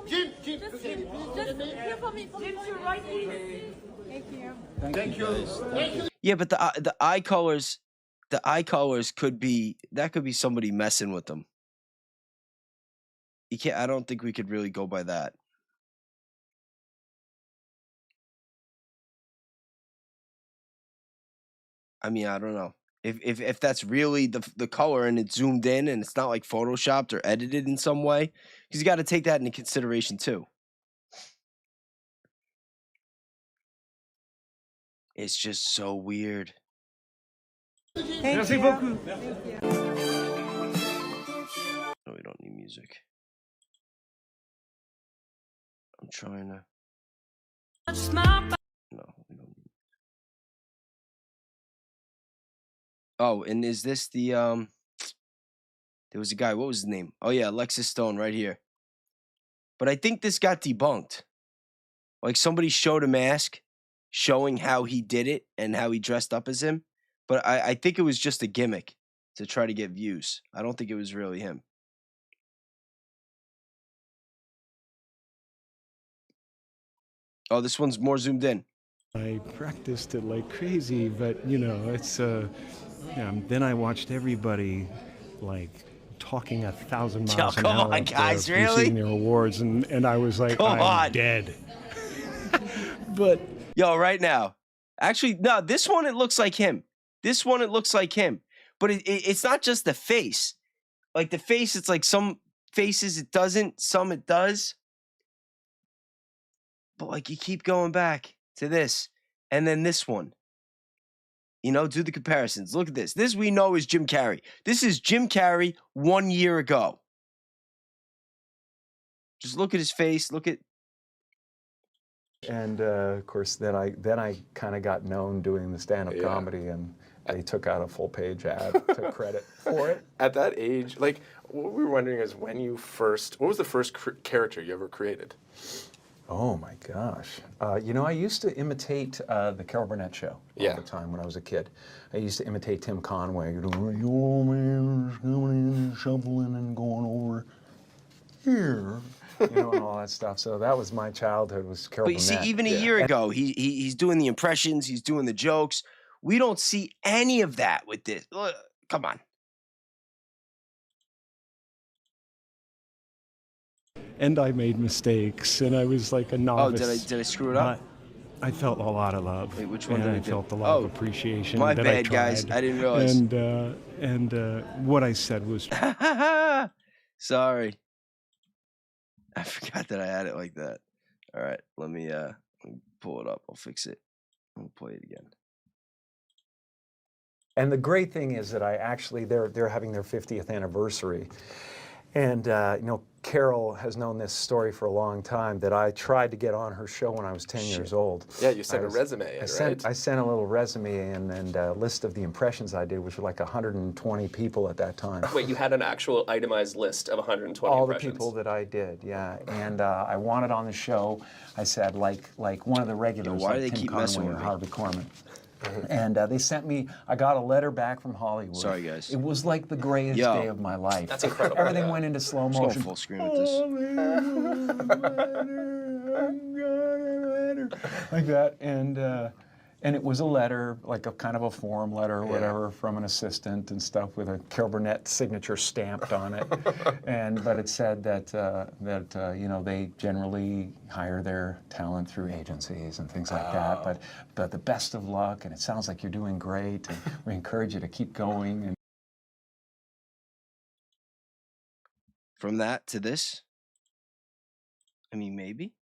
Jim, just here for me. Jim, right here. Thank you. Yeah, but the eye colors could be, that could be somebody messing with them. You can't. I don't think we could really go by that. I mean, I don't know. If that's really the color and it's zoomed in and it's not like photoshopped or edited in some way, because you got to take that into consideration too. It's just so weird. Merci beaucoup. No, we don't need music. I'm trying to. No, we don't need. Oh, and is this the there was a guy, what was his name? Oh yeah, Alexis Stone right here. But I think this got debunked. Like, somebody showed a mask showing how he did it and how he dressed up as him. But I think it was just a gimmick to try to get views. I don't think it was really him. Oh, this one's more zoomed in. I practiced it like crazy, but you know, it's then I watched everybody like talking 1,000 miles an hour. Come on, guys, really? Receiving their awards, and I was like, I'm dead. But yo, right now, actually, no, this one it looks like him. This one it looks like him, but it's not just the face. Like the face, it's like some faces it doesn't, some it does. But like you keep going back to this, and then this one. You know, do the comparisons. Look at this. This we know is Jim Carrey. This is Jim Carrey 1 year ago. Just look at his face. Look at. And of course, then I kind of got known doing the stand-up comedy, and they took out a full-page ad to credit for it. At that age, like, what we were wondering is what was the first character you ever created? Oh my gosh. You know, I used to imitate the Carol Burnett show all the time when I was a kid. I used to imitate Tim Conway. You know, you old man is coming in and shuffling and going over here. You know, and all that stuff. So that was my childhood, was Carol But you Burnett. see, even a year ago, he's doing the impressions, he's doing the jokes. We don't see any of that with this. Look, come on. And I made mistakes, and I was like a novice. Oh, did I screw it up? I felt a lot of love. Wait, which one and did I I do? felt a lot of Oh, appreciation. my that bad, I guys. tried. I didn't realize. And what I said was. Sorry. I forgot that I had it like that. All right, let me pull it up. I'll fix it. I'll play it again. And the great thing is that they're having their 50th anniversary. And, you know, Carol has known this story for a long time, that I tried to get on her show when I was 10 years old. Yeah, you sent a resume in, right? I sent a little resume and a list of the impressions I did, which were like 120 people at that time. Wait, you had an actual itemized list of 120 All impressions? the people that I did, yeah. And I wanted on the show, I said, like one of the regulars, why do like they Tim keep messing Conway or with me? Harvey Korman. And they sent me, I got a letter back from Hollywood. Sorry, guys. It was like the greatest Yo. day of my life. That's incredible. Everything went into slow Let's go motion. full screen with this. Like that. And it was a letter, like a kind of a form letter or whatever, from an assistant and stuff with a Carol Burnett signature stamped on it. But it said that you know, they generally hire their talent through agencies and things like that. But the best of luck, and it sounds like you're doing great, and we encourage you to keep going. And From that to this? I mean, maybe.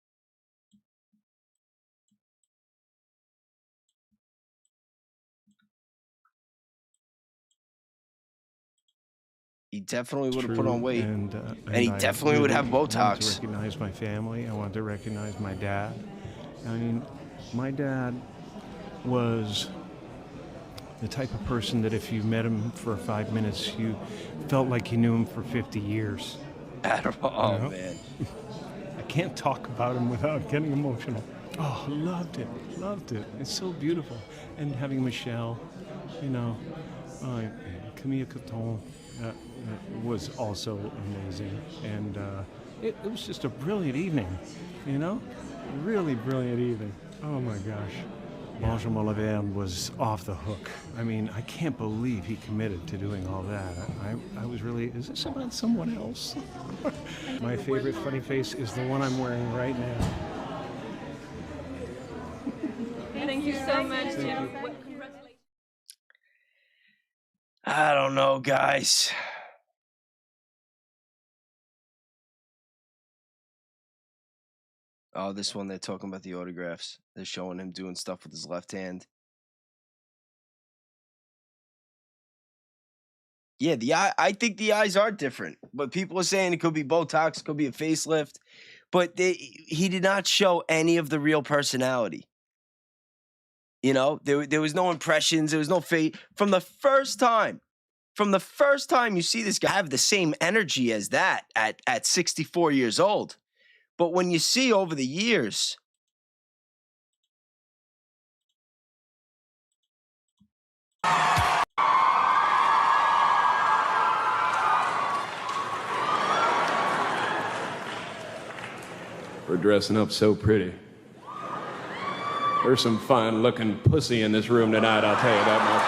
He definitely would have put on weight. And he I definitely would have really wanted Botox. to recognize my family. I wanted to recognize my dad. I mean, my dad was the type of person that if you met him for 5 minutes, you felt like you knew him for 50 years. Oh, You know? man. I can't talk about him without getting emotional. Oh, loved it. Loved it. It's so beautiful. And having Michelle, you know, Camille Coton was also amazing. And it was just a brilliant evening, you know? Really brilliant evening. Oh my gosh. Benjamin Laverne was off the hook. I mean, I can't believe he committed to doing all that. I was really, is this about someone else? My favorite funny face is the one I'm wearing right now. Thank you so much, Jim. I don't know, guys. Oh, this one, they're talking about the autographs. They're showing him doing stuff with his left hand. Yeah, I think the eyes are different, but people are saying it could be Botox, it could be a facelift, but he did not show any of the real personality. You know, there was no impressions, there was no face. From the first time you see this guy have the same energy as that at 64 years old. But when you see over the years, We're dressing up so pretty. There's some fine-looking pussy in this room tonight, I'll tell you that much.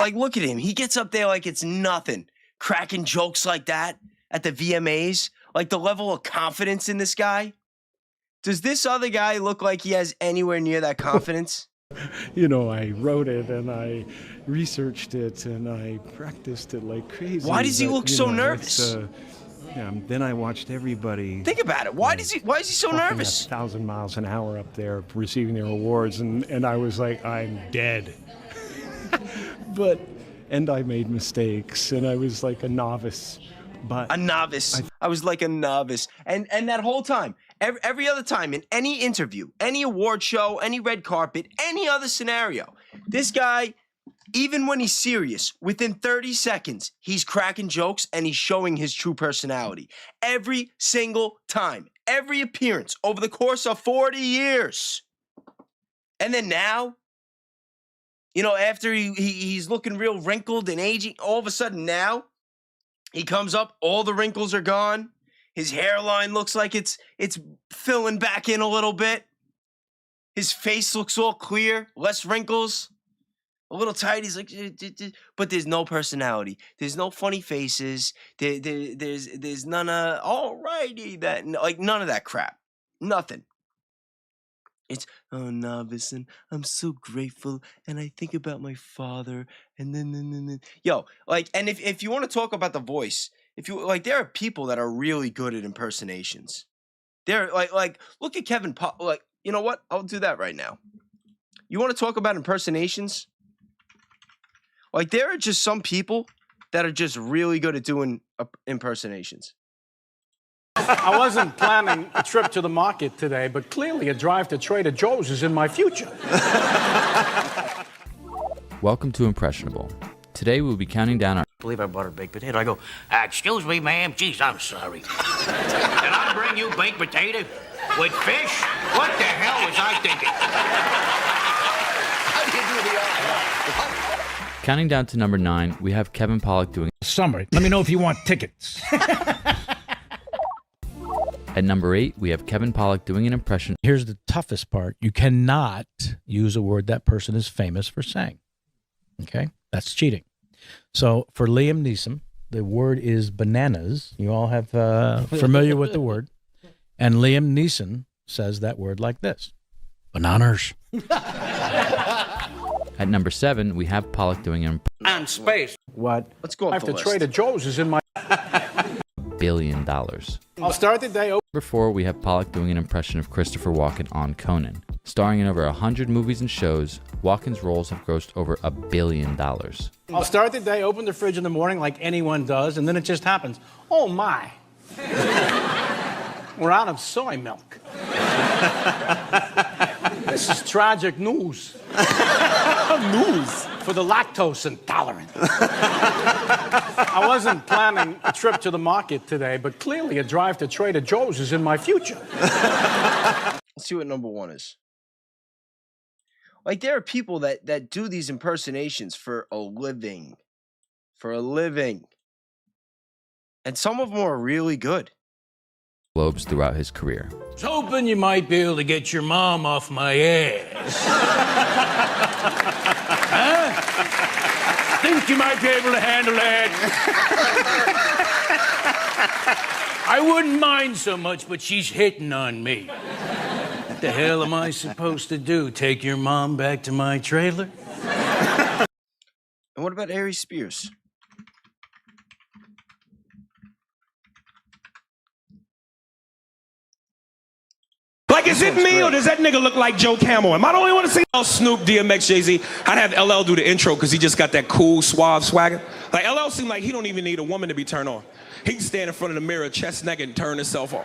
like, look at him. He gets up there like it's nothing, cracking jokes like that at the VMAs. Like, the level of confidence in this guy. Does this other guy look like he has anywhere near that confidence? You know, I wrote it and I researched it and I practiced it like crazy. Why does he but, look you so know, nervous? Then I watched everybody. Think about it. Why is he so talking nervous? at 1,000 miles an hour up there receiving their awards, and I was like, I'm dead. And I made mistakes, and I was like a novice. But a novice. I was like a novice. And that whole time, every other time, in any interview, any award show, any red carpet, any other scenario, this guy, even when he's serious, within 30 seconds, he's cracking jokes and he's showing his true personality. Every single time. every appearance over the course of 40 years. And then now, you know, after he's looking real wrinkled and aging, all of a sudden now, he comes up, all the wrinkles are gone. His hairline looks like it's filling back in a little bit. His face looks all clear, less wrinkles. A little tight. He's like, but there's no personality. There's no funny faces. There's none of, alrighty, that, like, none of that crap. Nothing. It's, oh, novice, and I'm so grateful, and I think about my father, and then. Yo, like, and if you want to talk about the voice, if you, like, there are people that are really good at impersonations. They're, like, look at Kevin Pollock. Like, you know what? I'll do that right now. You want to talk about impersonations? Like, there are just some people that are just really good at doing impersonations. I wasn't planning a trip to the market today, but clearly a drive to Trader Joe's is in my future. Welcome to Impressionable. Today we'll be counting down our... I believe I bought a baked potato. I go, excuse me, ma'am. Geez, I'm sorry. Can I bring you baked potato with fish? What the hell was I thinking? How do you do the Counting down to number 9, we have Kevin Pollock doing... Summer. Let me know if you want tickets. At number 8, we have Kevin Pollock doing an impression... Here's the toughest part. You cannot use a word that person is famous for saying. Okay? That's cheating. So for Liam Neeson, the word is bananas. You all have familiar with the word. And Liam Neeson says that word like this. Bananas. At number 7, we have Pollock doing an... And space. What? Let's go up the list. Trader Joe's is in my... $1 billion. I'll start the day... Number 4, we have Pollock doing an impression of Christopher Walken on Conan. Starring in over 100 movies and shows, Walken's roles have grossed over $1 billion. I'll start the day, open the fridge in the morning like anyone does, and then it just happens. Oh, my. We're out of soy milk. This is tragic news. News? For the lactose intolerant. I wasn't planning a trip to the market today, but clearly a drive to Trader Joe's is in my future. Let's see what number 1 is. Like, there are people that do these impersonations for a living. For a living. And some of them are really good. Globes throughout his career. I was hoping you might be able to get your mom off my ass. Huh? Think you might be able to handle that? I wouldn't mind so much, but she's hitting on me. What the hell am I supposed to do? Take your mom back to my trailer? And what about Ari Spears? Like, is it me or does that nigga look like Joe Camel? Am I the only one to see Snoop, DMX, Jay-Z? I'd have LL do the intro because he just got that cool, suave swagger. Like, LL seemed like he don't even need a woman to be turned on. He can stand in front of the mirror, chest naked, and turn himself on.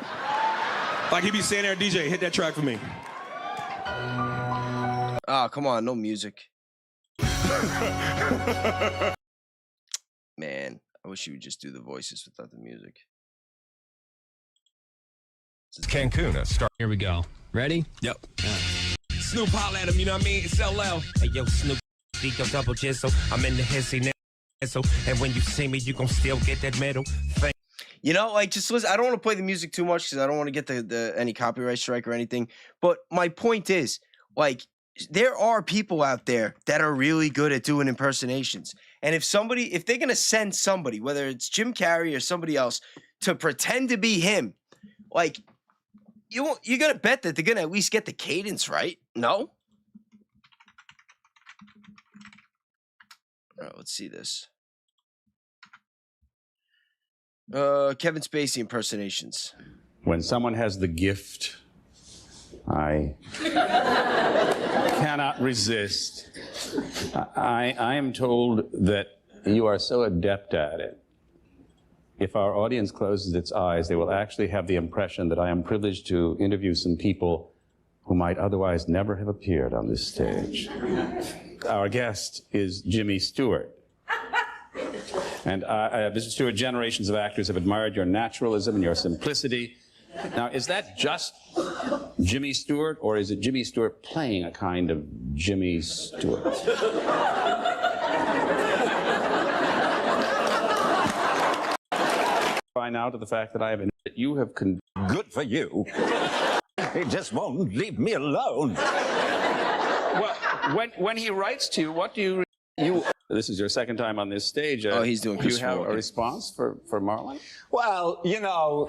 Like, he be standing there, DJ, hit that track for me. Oh, come on, no music. Man, I wish you would just do the voices without the music. Cancun, start. Here we go. Ready? Yep. Snoop holla at him, you know what I mean? It's LL. Hey, yo, Snoop, speak your double jizzle. I'm in the hissy now. And when you see me, you gon' still get that medal. You know, like, just listen. I don't want to play the music too much because I don't want to get any copyright strike or anything. But my point is, like, there are people out there that are really good at doing impersonations. And if they're going to send somebody, whether it's Jim Carrey or somebody else, to pretend to be him, like, you're going to bet that they're going to at least get the cadence right. No? All right, let's see this. Kevin Spacey impersonations. When someone has the gift, I cannot resist. I am told that you are so adept at it. If our audience closes its eyes, they will actually have the impression that I am privileged to interview some people who might otherwise never have appeared on this stage. Our guest is Jimmy Stewart. And Mr. Stewart, generations of actors have admired your naturalism and your simplicity Now, is that just Jimmy Stewart, or is it Jimmy Stewart playing a kind of Jimmy Stewart? Find out to the fact that I have that you have Good for you. He just won't leave me alone. Well, when he writes to you, what do you? This is your second time on this stage. Oh, he's doing Do you Christopher have a Walken. response for Marlon? Well, you know.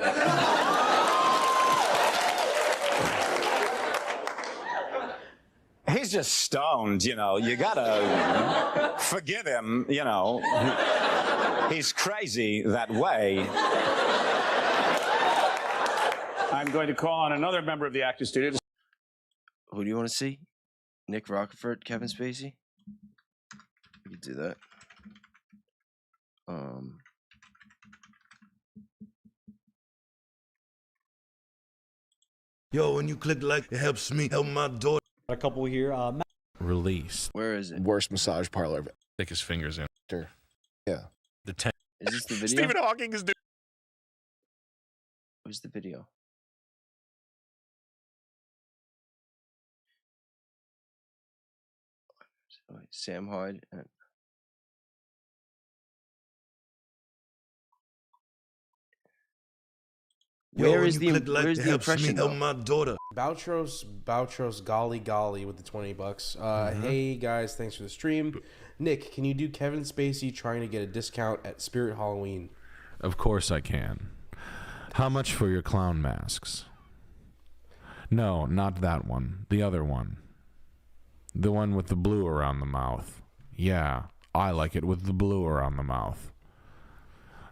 He's just stoned, you know. You gotta forgive him, you know. He's crazy that way. I'm going to call on another member of the actor studio. Who do you want to see? Nick Rockefeller, Kevin Spacey? We could do that. Yo, when you click like, it helps me help my daughter. A couple here. Released. Where is it? Worst massage parlor. Stick his fingers in. Yeah. Is this the video? Stephen Hawking is doing. Where's the video? Wait, Sam Hyde. Where is the impression? Help my daughter. Boutros, golly with the $20. Hey guys, thanks for the stream. Nick, can you do Kevin Spacey trying to get a discount at Spirit Halloween? Of course I can. How much for your clown masks? No, not that one. The other one. The one with the blue around the mouth. Yeah, I like it with the blue around the mouth.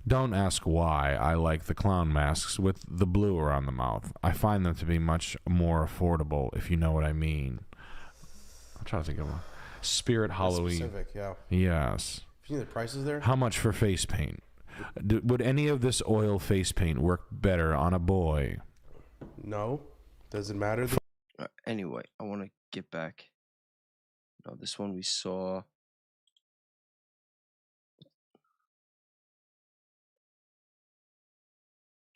Don't ask why I like the clown masks with the blue around the mouth. I find them to be much more affordable, if you know what I mean. I'm trying to think of one. Spirit Halloween. Specific, yeah. Yes. You see the prices there? How much for face paint? Would any of this oil face paint work better on a boy? No. Doesn't matter. Anyway, I want to get back. No, this one we saw.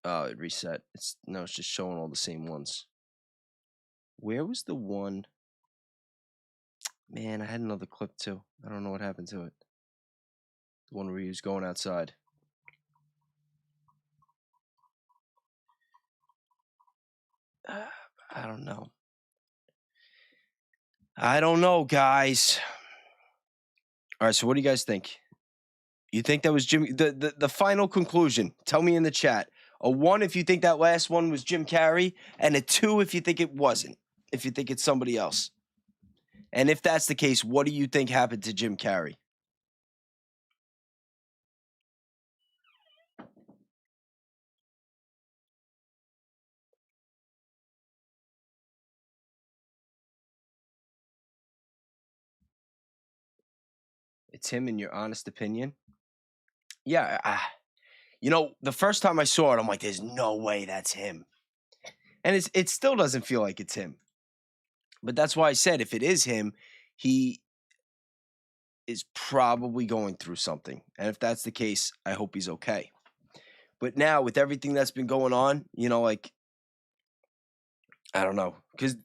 Oh, it reset. It's just showing all the same ones. Where was the one? Man, I had another clip too. I don't know what happened to it. The one where he was going outside. I don't know. I don't know, guys. All right, so what do you guys think? You think that was Jim? The final conclusion. Tell me in the chat. A 1 if you think that last one was Jim Carrey, and a 2 if you think it wasn't. If you think it's somebody else. And if that's the case, what do you think happened to Jim Carrey? It's him, in your honest opinion? Yeah, you know, the first time I saw it, I'm like, there's no way that's him. And it still doesn't feel like it's him. But that's why I said if it is him, he is probably going through something. And if that's the case, I hope he's okay. But now, with everything that's been going on, you know, like, I don't know. Because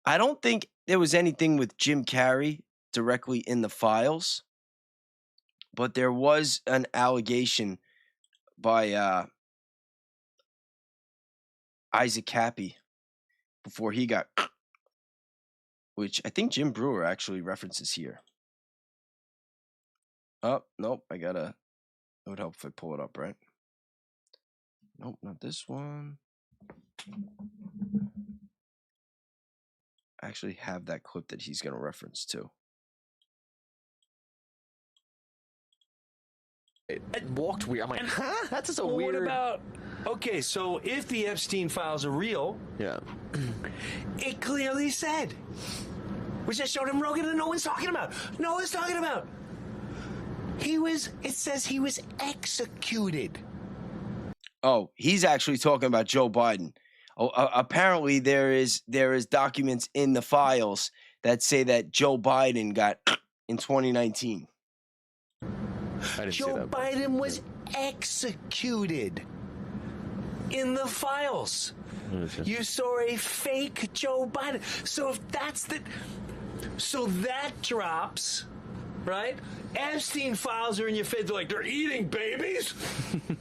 I don't think there was anything with Jim Carrey directly in the files. But there was an allegation by Isaac Cappy before he got, which I think Jim Brewer actually references here. Oh, nope, it would help if I pull it up, right? Nope, not this one. I actually have that clip that he's going to reference too. It walked weird. I'm like, huh? That's just a Well, weird. What about? Okay, so if the Epstein files are real, yeah, it clearly said. We just showed him Rogan, and no one's talking about. No one's talking about. It says he was executed. Oh, he's actually talking about Joe Biden. Oh, apparently there is documents in the files that say that Joe Biden got in 2019. Joe Biden was executed. in the files. You saw a fake Joe Biden. So if that's so that drops, right? Epstein files are in your face. They're like, they're eating babies?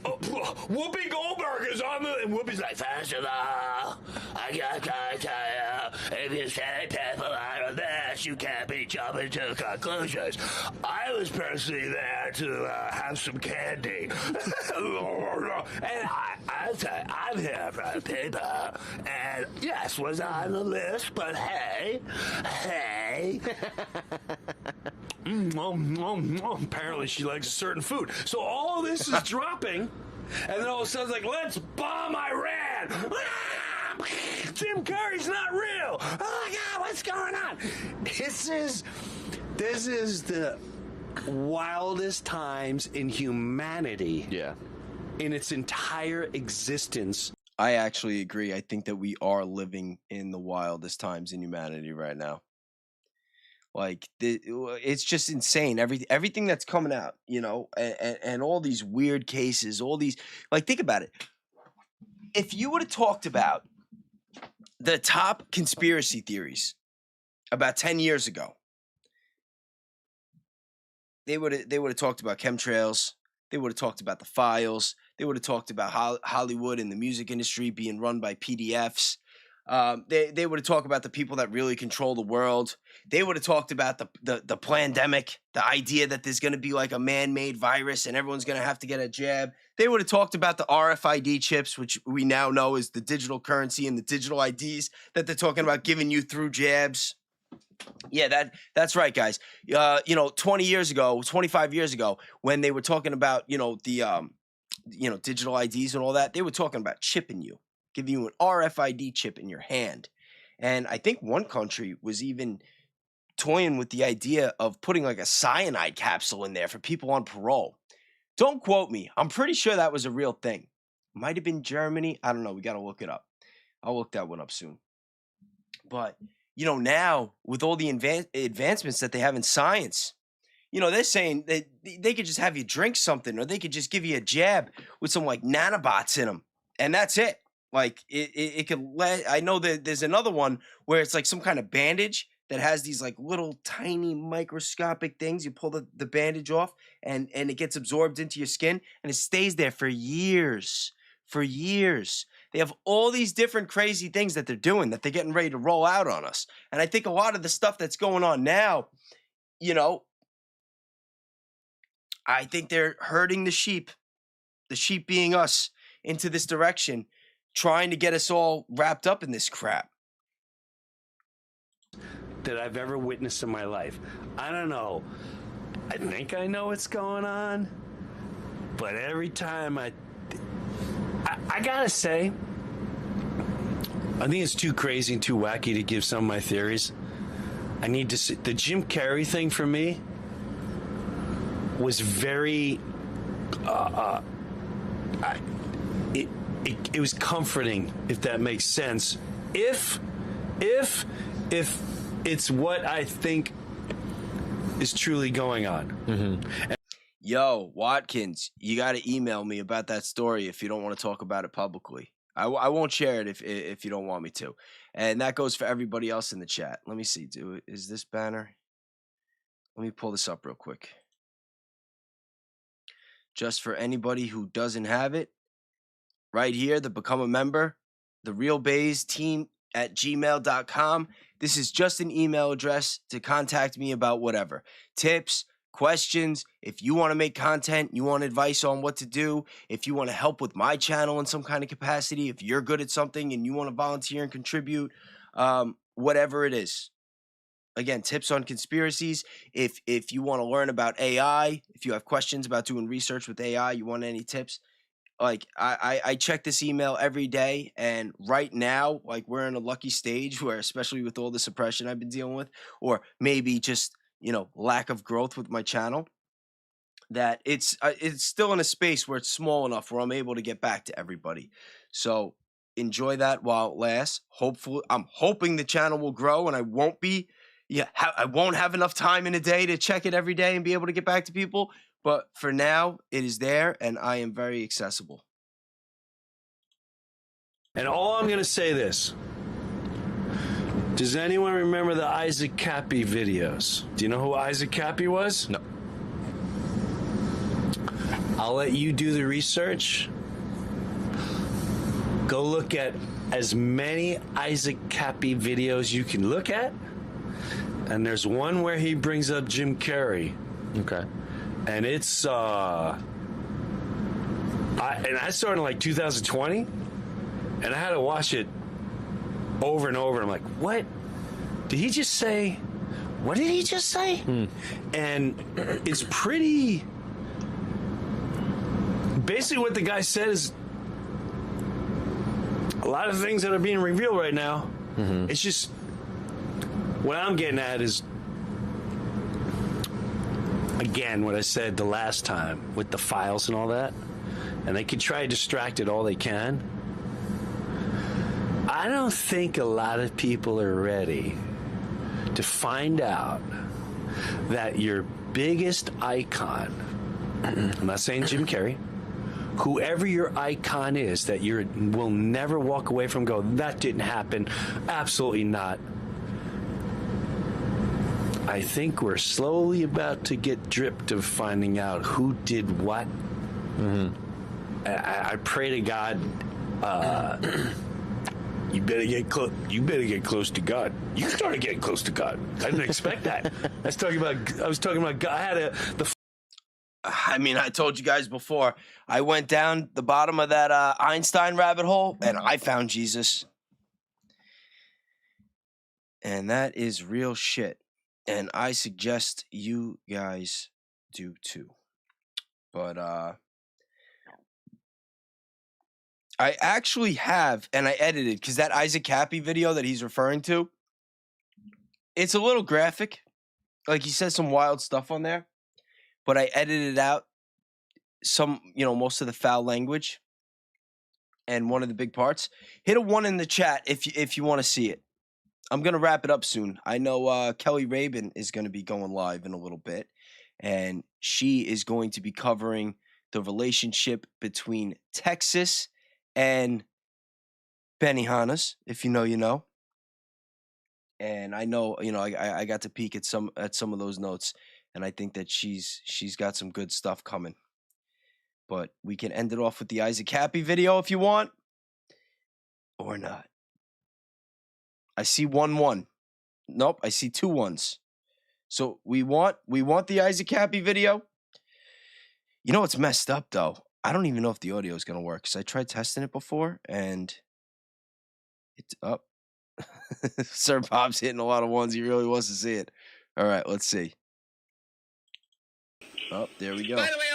Whoopi Goldberg is on the... And Whoopi's like, first of all, I gotta tell you, if you say people out of this, you can't be jumping to conclusions. I was personally there to have some candy. And I say, I'm here for the people. And yes, was on the list, but hey. Apparently she likes a certain food. So all this is dropping, and then all of a sudden it's like, let's bomb Iran. Jim Carrey's not real. Oh my God, what's going on? This is the wildest times in humanity. Yeah. In its entire existence. I actually agree. I think that we are living in the wildest times in humanity right now. Like, it's just insane. Everything that's coming out, you know, and all these weird cases, all these, like, think about it. If you would have talked about the top conspiracy theories about 10 years ago, they would have talked about chemtrails. They would have talked about the files. They would have talked about Hollywood and the music industry being run by PDFs. They would have talked about the people that really control the world. They would have talked about the pandemic, the idea that there's going to be like a man-made virus and everyone's going to have to get a jab. They would have talked about the RFID chips, which we now know is the digital currency and the digital IDs that they're talking about giving you through jabs. Yeah, that's right, guys. 20 years ago, 25 years ago, when they were talking about, the digital IDs and all that, they were talking about chipping you, giving you an RFID chip in your hand. And I think one country was even toying with the idea of putting like a cyanide capsule in there for people on parole. Don't quote me. I'm pretty sure that was a real thing. Might have been Germany. I don't know. We got to look it up. I'll look that one up soon. But, now with all the advancements that they have in science, they're saying that they could just have you drink something, or they could just give you a jab with some like nanobots in them. And that's it. Like it could I know that there's another one where it's like some kind of bandage that has these like little tiny microscopic things. You pull the bandage off and it gets absorbed into your skin and it stays there for years. For years. They have all these different crazy things that they're doing that they're getting ready to roll out on us. And I think a lot of the stuff that's going on now, I think they're herding the sheep being us, into this direction, trying to get us all wrapped up in this crap. That I've ever witnessed in my life. I don't know. I think I know what's going on, but every time I gotta say, I think it's too crazy and too wacky to give some of my theories. I need to see the Jim Carrey thing for me was very it was comforting, if that makes sense. If it's what I think is truly going on. Mm-hmm. Yo, Watkins, you got to email me about that story if you don't want to talk about it publicly. I won't share it if you don't want me to. And that goes for everybody else in the chat. Let me see. Is this banner? Let me pull this up real quick. Just for anybody who doesn't have it, right here, the Become a Member, the RealBayes team at gmail.com. This is just an email address to contact me about whatever. Tips, questions, if you want to make content, you want advice on what to do, if you want to help with my channel in some kind of capacity, if you're good at something and you want to volunteer and contribute, whatever it is. Again, tips on conspiracies. If you want to learn about AI, if you have questions about doing research with AI, you want any tips, like I check this email every day, and right now, like, we're in a lucky stage where, especially with all the suppression I've been dealing with, or maybe just, lack of growth with my channel, that it's still in a space where it's small enough where I'm able to get back to everybody. So enjoy that while it lasts. Hopefully, I'm hoping the channel will grow, and I won't have enough time in a day to check it every day and be able to get back to people. But for now, it is there, and I am very accessible. And all I'm going to say this. Does anyone remember the Isaac Cappy videos? Do you know who Isaac Cappy was? No. I'll let you do the research. Go look at as many Isaac Cappy videos you can look at. And there's one where he brings up Jim Carrey. Okay. And it's, I started in like 2020, and I had to watch it over and over. I'm like, what? Did he just say? What did he just say? And it's pretty. Basically, what the guy said is a lot of things that are being revealed right now. It's just what I'm getting at is, again, what I said the last time with the files and all that, and they could try to distract it all they can. I don't think a lot of people are ready to find out that your biggest icon, I'm not saying Jim Carrey, whoever your icon is that you will never walk away from, go, that didn't happen, absolutely not. I think we're slowly about to get dripped of finding out who did what. I pray to God, you better get close. You better get close to God. You started getting close to God. I didn't expect that. I was talking about God. I mean, I told you guys before. I went down the bottom of that Einstein rabbit hole, and I found Jesus. And that is real shit. And I suggest you guys do too. But I actually have, and I edited, because that Isaac Cappy video that he's referring to, it's a little graphic. Like, he says some wild stuff on there. But I edited out most of the foul language and one of the big parts. Hit a 1 in the chat if you want to see it. I'm going to wrap it up soon. I know Kelly Rabin is going to be going live in a little bit, and she is going to be covering the relationship between Texas and Benihana's. If you know, you know. And I know, I got to peek at some of those notes, and I think that she's got some good stuff coming. But we can end it off with the Isaac Cappy video if you want, or not. I see 1-1. Nope, I see 2 1s. So we want the Isaac Cappy video. You know what's messed up though? I don't even know if the audio is gonna work, because I tried testing it before and it's up. Sir Bob's hitting a lot of 1s. He really wants to see it. All right, let's see. Oh, there we go. By the way,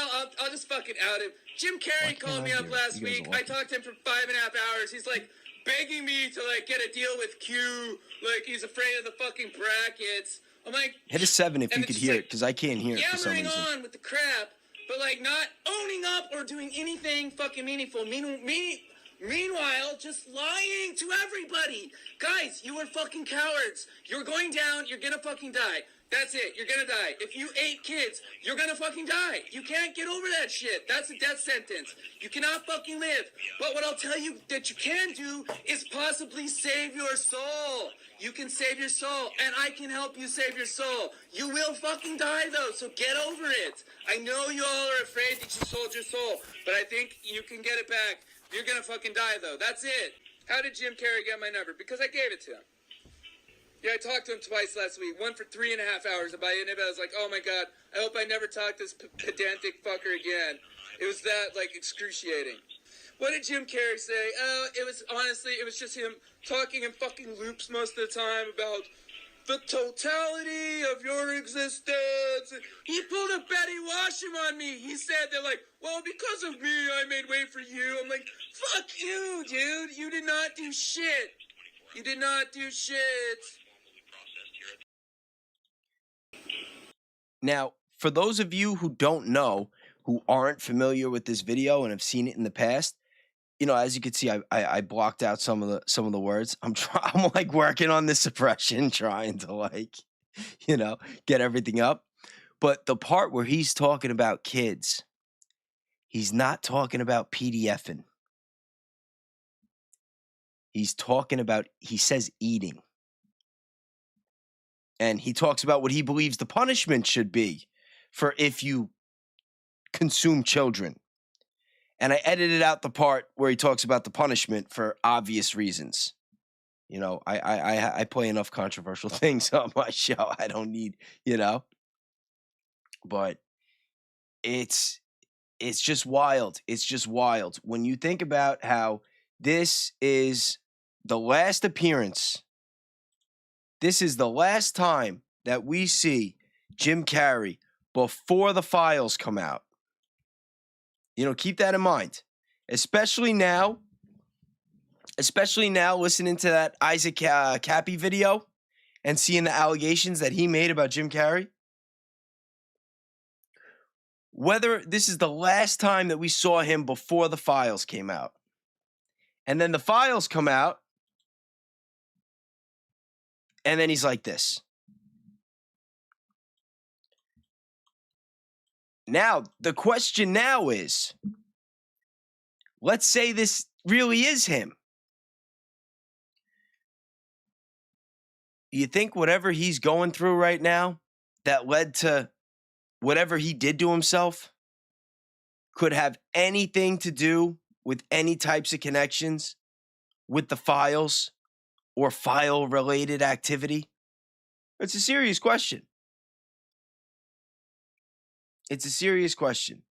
I'll just fucking out him. Jim Carrey called me up last week. I talked to him for 5.5 hours. He's like begging me to like get a deal with Q. Like he's afraid of the fucking brackets. I'm like, hit a 7 if you could hear it, because I can't hear it for some reason. Yammering on with the crap, but like not owning up or doing anything fucking meaningful. Meanwhile, just lying to everybody. Guys, you are fucking cowards. You're going down. You're gonna fucking die. That's it. You're gonna die. If you ate kids, you're gonna fucking die. You can't get over that shit. That's a death sentence. You cannot fucking live. But what I'll tell you that you can do is possibly save your soul. You can save your soul, and I can help you save your soul. You will fucking die, though, so get over it. I know you all are afraid that you sold your soul, but I think you can get it back. You're gonna fucking die, though. That's it. How did Jim Carrey get my number? Because I gave it to him. Yeah, I talked to him twice last week. One for 3.5 hours. And by the end of it, I was like, oh my God, I hope I never talk to this pedantic fucker again. It was that, like, excruciating. What did Jim Carrey say? It was just him talking in fucking loops most of the time about the totality of your existence. He pulled a Betty Washam on me. He said that, like, well, because of me, I made way for you. I'm like, fuck you, dude. You did not do shit. You did not do shit. Now, for those of you who don't know, who aren't familiar with this video and have seen it in the past, as you can see, I blocked out some of the words. I'm like working on this suppression, trying to like, get everything up. But the part where he's talking about kids, he's not talking about PDFing. He's talking about, he says eating. And he talks about what he believes the punishment should be for if you consume children. And I edited out the part where he talks about the punishment for obvious reasons. You know, I play enough controversial things on my show. I don't need, you know. But it's just wild. It's just wild. When you think about how this is the last appearance, this is the last time that we see Jim Carrey before the files come out. You know, keep that in mind. Especially now listening to that Isaac Cappy video and seeing the allegations that he made about Jim Carrey. Whether this is the last time that we saw him before the files came out. And then the files come out, and then he's like this. Now, the question now is, let's say this really is him. You think whatever he's going through right now that led to whatever he did to himself could have anything to do with any types of connections with the files or file-related activity? It's a serious question. It's a serious question.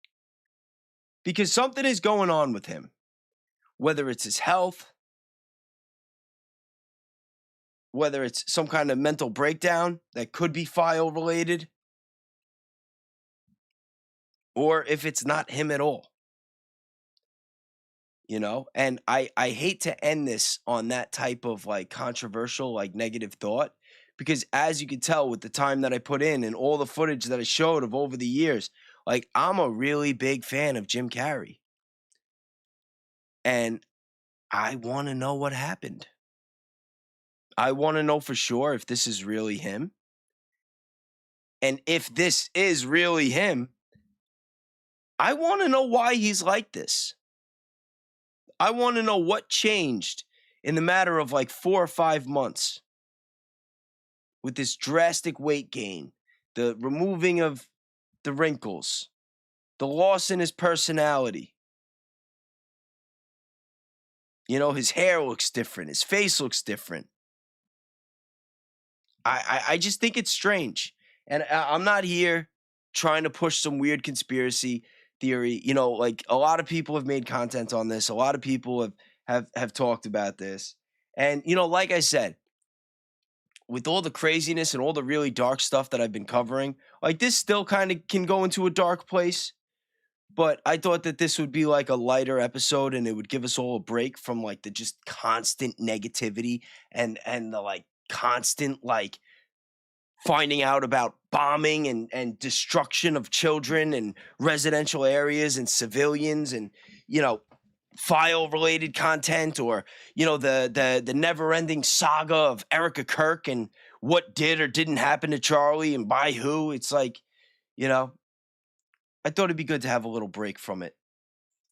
Because something is going on with him. Whether it's his health, whether it's some kind of mental breakdown that could be file-related, or if it's not him at all. You know? And I hate to end this on that type of like controversial, like negative thought, because as you can tell with the time that I put in and all the footage that I showed of over the years, like I'm a really big fan of Jim Carrey. And I want to know what happened. I want to know for sure if this is really him. And if this is really him, I want to know why he's like this. I want to know what changed in the matter of like 4 or 5 months with this drastic weight gain, the removing of the wrinkles, the loss in his personality. You know, his hair looks different. His face looks different. I just think it's strange. And I'm not here trying to push some weird conspiracy theory. You know, like a lot of people have made content on this. A lot of people have talked about this. And, you know, like I said, with all the craziness and all the really dark stuff that I've been covering, like this still kind of can go into a dark place. But I thought that this would be like a lighter episode and it would give us all a break from like the just constant negativity and the like constant like finding out about bombing and destruction of children and residential areas and civilians and, you know, file related content, or, you know, the never ending saga of Erica Kirk and what did or didn't happen to Charlie and by who. It's like, you know, I thought it'd be good to have a little break from it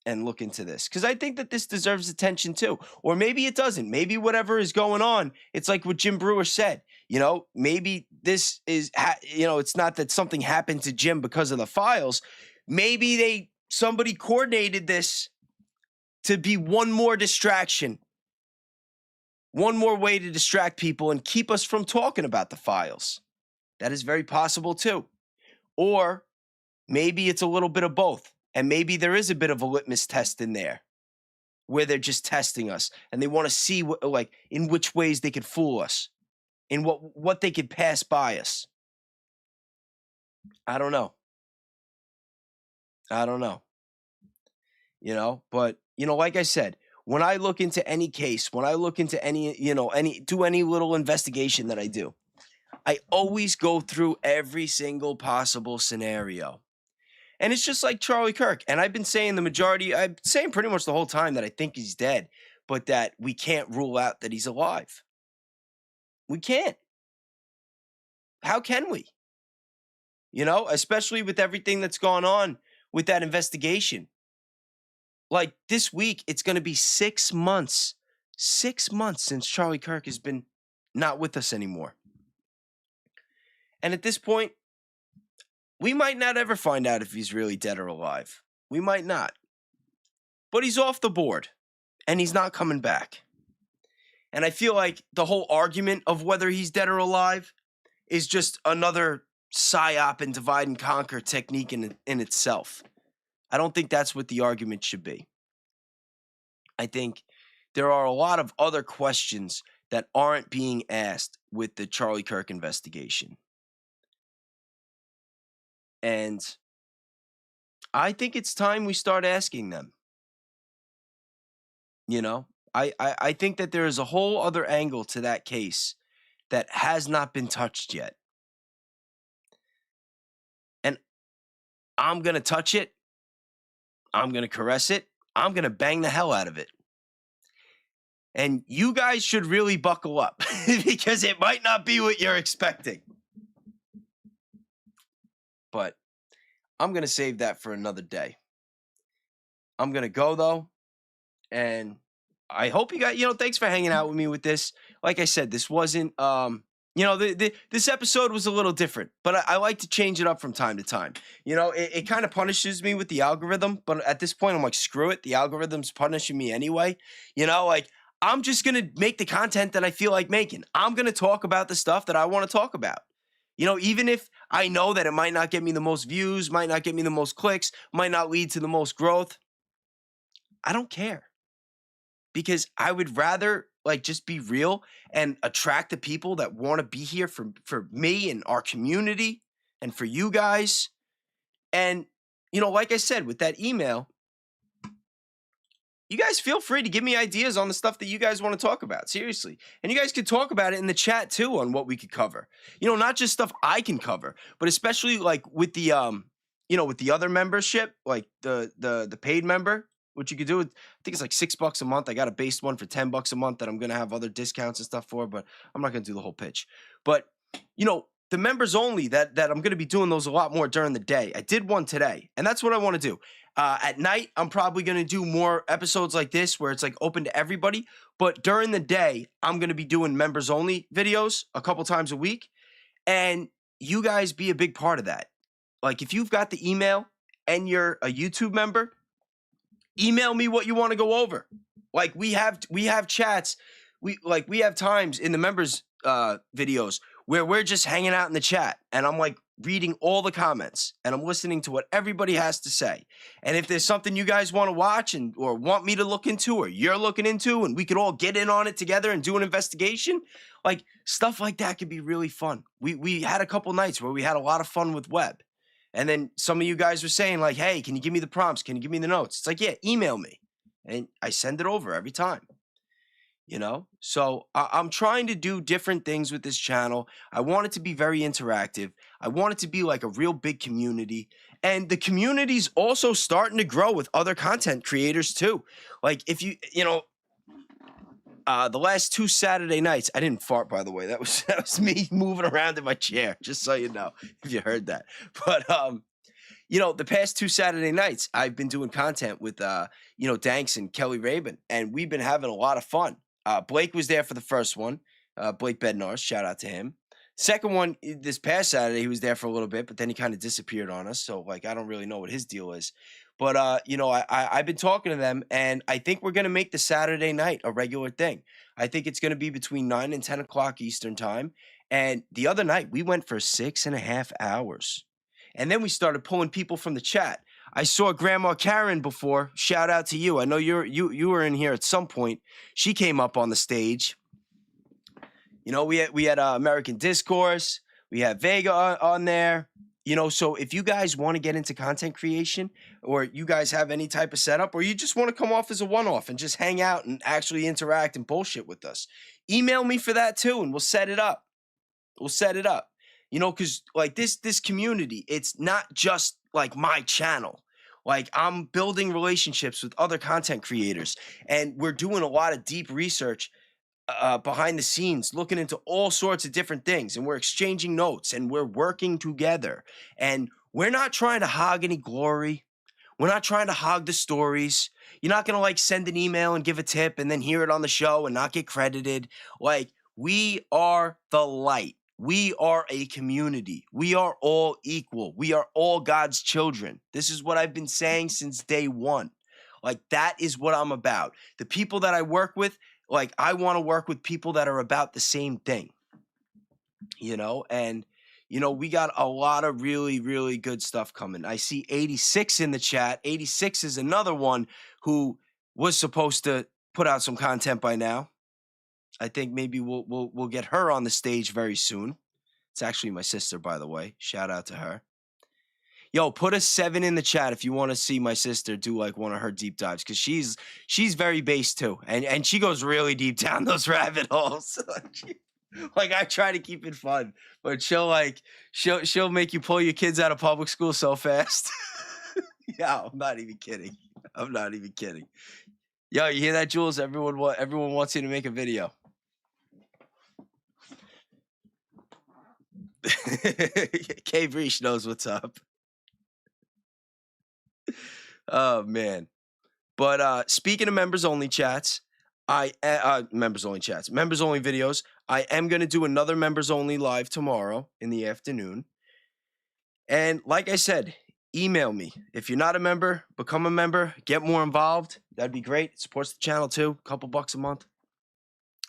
and look into this, because I think that this deserves attention too. Or maybe it doesn't. Maybe whatever is going on, it's like what Jim Brewer said. You know, maybe this is, you know, it's not that something happened to Jim because of the files. Maybe somebody coordinated this to be one more distraction, one more way to distract people and keep us from talking about the files. That is very possible too. Or maybe it's a little bit of both. And maybe there is a bit of a litmus test in there where they're just testing us and they want to see like in which ways they could fool us, in what they could pass by us. I don't know. You know, but, you know, like I said, when I look into any case, when I look into any, you know, do any little investigation that I do, I always go through every single possible scenario. And it's just like Charlie Kirk. And I've been saying I'm saying pretty much the whole time that I think he's dead, but that we can't rule out that he's alive. We can't. How can we? You know, especially with everything that's gone on with that investigation. Like this week, it's going to be 6 months 6 months since Charlie Kirk has been not with us anymore. And at this point, we might not ever find out if he's really dead or alive. We might not. But he's off the board, and he's not coming back. And I feel like the whole argument of whether he's dead or alive is just another psyop and divide and conquer technique in itself. I don't think that's what the argument should be. I think there are a lot of other questions that aren't being asked with the Charlie Kirk investigation. And I think it's time we start asking them. You know, I think that there is a whole other angle to that case that has not been touched yet. And I'm going to touch it. I'm going to caress it. I'm going to bang the hell out of it. And you guys should really buckle up because it might not be what you're expecting. But I'm going to save that for another day. I'm going to go, though. And I hope you got, thanks for hanging out with me with this. Like I said, this wasn't, this episode was a little different, but I like to change it up from time to time. It kind of punishes me with the algorithm, but at this point, I'm like, screw it. The algorithm's punishing me anyway. I'm just going to make the content that I feel like making. I'm going to talk about the stuff that I want to talk about. Even if I know that it might not get me the most views, might not get me the most clicks, might not lead to the most growth, I don't care. Because I would rather just be real and attract the people that want to be here for me and our community and for you guys. And, like I said, with that email, you guys feel free to give me ideas on the stuff that you guys want to talk about. Seriously. And you guys could talk about it in the chat too on what we could cover. Not just stuff I can cover, but especially with the, with the other membership, like the paid member. What you could do, I think it's like $6 a month. I got a base one for $10 a month that I'm going to have other discounts and stuff for, but I'm not going to do the whole pitch. But, the members only, that I'm going to be doing those a lot more during the day. I did one today, and that's what I want to do. At night, I'm probably going to do more episodes like this where it's like open to everybody. But during the day, I'm going to be doing members only videos a couple times a week. And you guys be a big part of that. Like if you've got the email and you're a YouTube member, email me what you want to go over. Like we have chats. We have times in the members videos where we're just hanging out in the chat and I'm like reading all the comments and I'm listening to what everybody has to say. And if there's something you guys want to watch or want me to look into or you're looking into and we could all get in on it together and do an investigation, like stuff like that could be really fun. We had a couple nights where we had a lot of fun with web. And then some of you guys were saying like, hey, can you give me the prompts? Can you give me the notes? It's like, yeah, email me. And I send it over every time. So I'm trying to do different things with this channel. I want it to be very interactive. I want it to be like a real big community. And the community's also starting to grow with other content creators too. Like if the last 2 Saturday nights, I didn't fart, by the way. That was me moving around in my chair, just so you know, if you heard that. But, the past 2 Saturday nights, I've been doing content with, Danks and Kelly Rabin, and we've been having a lot of fun. Blake was there for the first one. Blake Bednarz, shout out to him. Second one, this past Saturday, he was there for a little bit, but then he kind of disappeared on us. So, I don't really know what his deal is. But, I've been talking to them, and I think we're going to make the Saturday night a regular thing. I think it's going to be between 9 and 10 o'clock Eastern time. And the other night, we went for 6.5 hours. And then we started pulling people from the chat. I saw Grandma Karen before. Shout out to you. I know you were in here at some point. She came up on the stage. We had American Discourse. We had Vega on there. So if you guys want to get into content creation or you guys have any type of setup or you just want to come off as a one-off and just hang out and actually interact and bullshit with us, email me for that too and we'll set it up. Because like this community, it's not just like my channel. Like I'm building relationships with other content creators and we're doing a lot of deep research behind the scenes, looking into all sorts of different things, and we're exchanging notes and we're working together. And we're not trying to hog any glory. We're not trying to hog the stories. You're not gonna like send an email and give a tip and then hear it on the show and not get credited. Like, we are the light. We are a community. We are all equal. We are all God's children. This is what I've been saying since day one. Like, that is what I'm about. The people that I work with, like, I want to work with people that are about the same thing, you know? And, you know, we got a lot of really, really good stuff coming. I see 86 in the chat. 86 is another one who was supposed to put out some content by now. I think maybe we'll get her on the stage very soon. It's actually my sister, by the way. Shout out to her. Yo, put a 7 in the chat if you want to see my sister do like one of her deep dives, because she's very based too, and she goes really deep down those rabbit holes. Like, I try to keep it fun, but she'll make you pull your kids out of public school so fast. Yeah, I'm not even kidding. I'm not even kidding. Yo, you hear that, Jules? Everyone wants you to make a video. K Breach knows what's up. Oh man. But speaking of members only chats, members only videos, I am going to do another members only live tomorrow in the afternoon. And like I said, email me. If you're not a member, become a member, get more involved. That'd be great. It supports the channel too. A couple bucks a month.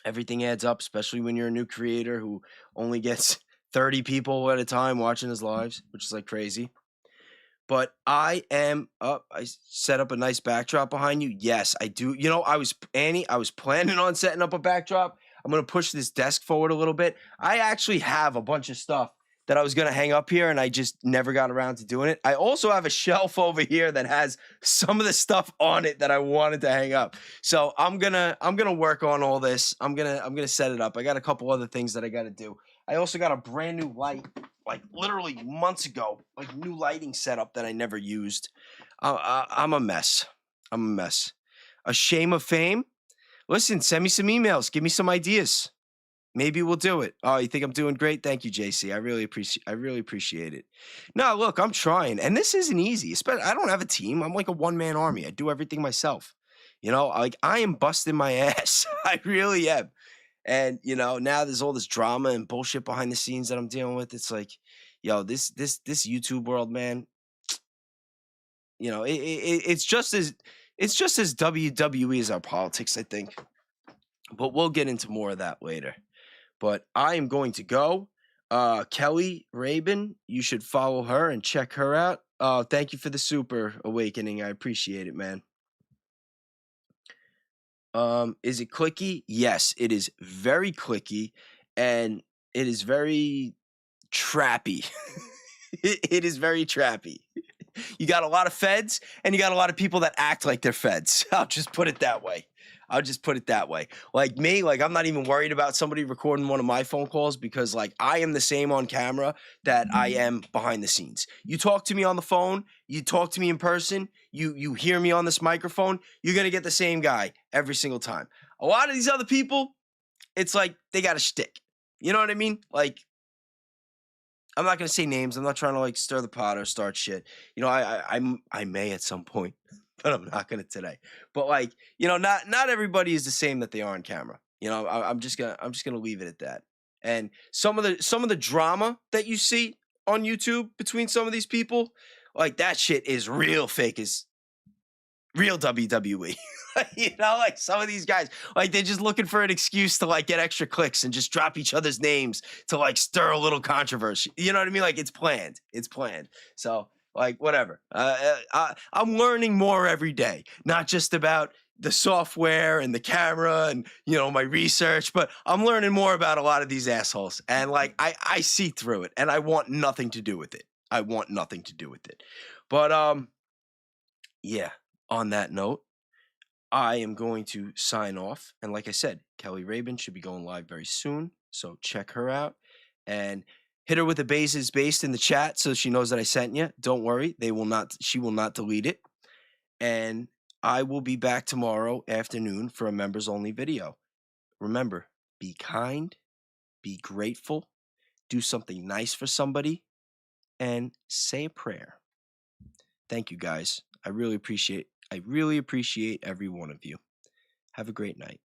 Everything adds up, especially when you're a new creator who only gets 30 people at a time watching his lives, which is like crazy. But I am up. I set up a nice backdrop behind you. Yes, I do. You know, I was planning on setting up a backdrop. I'm going to push this desk forward a little bit. I actually have a bunch of stuff that I was going to hang up here, and I just never got around to doing it. I also have a shelf over here that has some of the stuff on it that I wanted to hang up. So I'm going to work on all this. I'm going to set it up. I got a couple other things that I got to do. I also got a brand new light, like literally months ago, like new lighting setup that I never used. I'm a mess. I'm a mess. A shame of fame? Listen, send me some emails. Give me some ideas. Maybe we'll do it. Oh, you think I'm doing great? Thank you, JC. I really appreciate it. No, look, I'm trying. And this isn't easy. I don't have a team. I'm like a one-man army. I do everything myself. You know, like, I am busting my ass. I really am. And, you know, now there's all this drama and bullshit behind the scenes that I'm dealing with. It's like, yo, this YouTube world, man, you know, it's just as WWE as our politics, I think. But we'll get into more of that later. But I am going to go. Kelly Rabin, you should follow her and check her out. Thank you for the super awakening. I appreciate it, man. Is it clicky? Yes, it is very clicky, and it is very trappy. It is very trappy. You got a lot of feds, and you got a lot of people that act like they're feds. I'll just put it that way. Like me, like, I'm not even worried about somebody recording one of my phone calls, because like, I am the same on camera that I am behind the scenes. You talk to me on the phone, you talk to me in person, you hear me on this microphone, you're going to get the same guy every single time. A lot of these other people, it's like they got a shtick. You know what I mean? Like, I'm not going to say names. I'm not trying to like stir the pot or start shit. You know, I may at some point, but I'm not going to today. But like, you know, not everybody is the same that they are on camera. You know, I'm just gonna leave it at that. And some of the drama that you see on YouTube between some of these people, like, that shit is real fake as real WWE. You know, like, some of these guys, like, they're just looking for an excuse to like get extra clicks and just drop each other's names to like stir a little controversy. You know what I mean? Like, it's planned. So, like, whatever. I'm learning more every day, not just about the software and the camera and, you know, my research, but I'm learning more about a lot of these assholes. And like, I see through it, and I want nothing to do with it. But yeah, on that note, I am going to sign off. And like I said, Kelly Rabin should be going live very soon, so check her out. And hit her with a Bases based in the chat so she knows that I sent you. Don't worry, she will not delete it. And I will be back tomorrow afternoon for a members only video. Remember, be kind, be grateful, do something nice for somebody, and say a prayer. Thank you, guys. I really appreciate I really appreciate every one of you. Have a great night.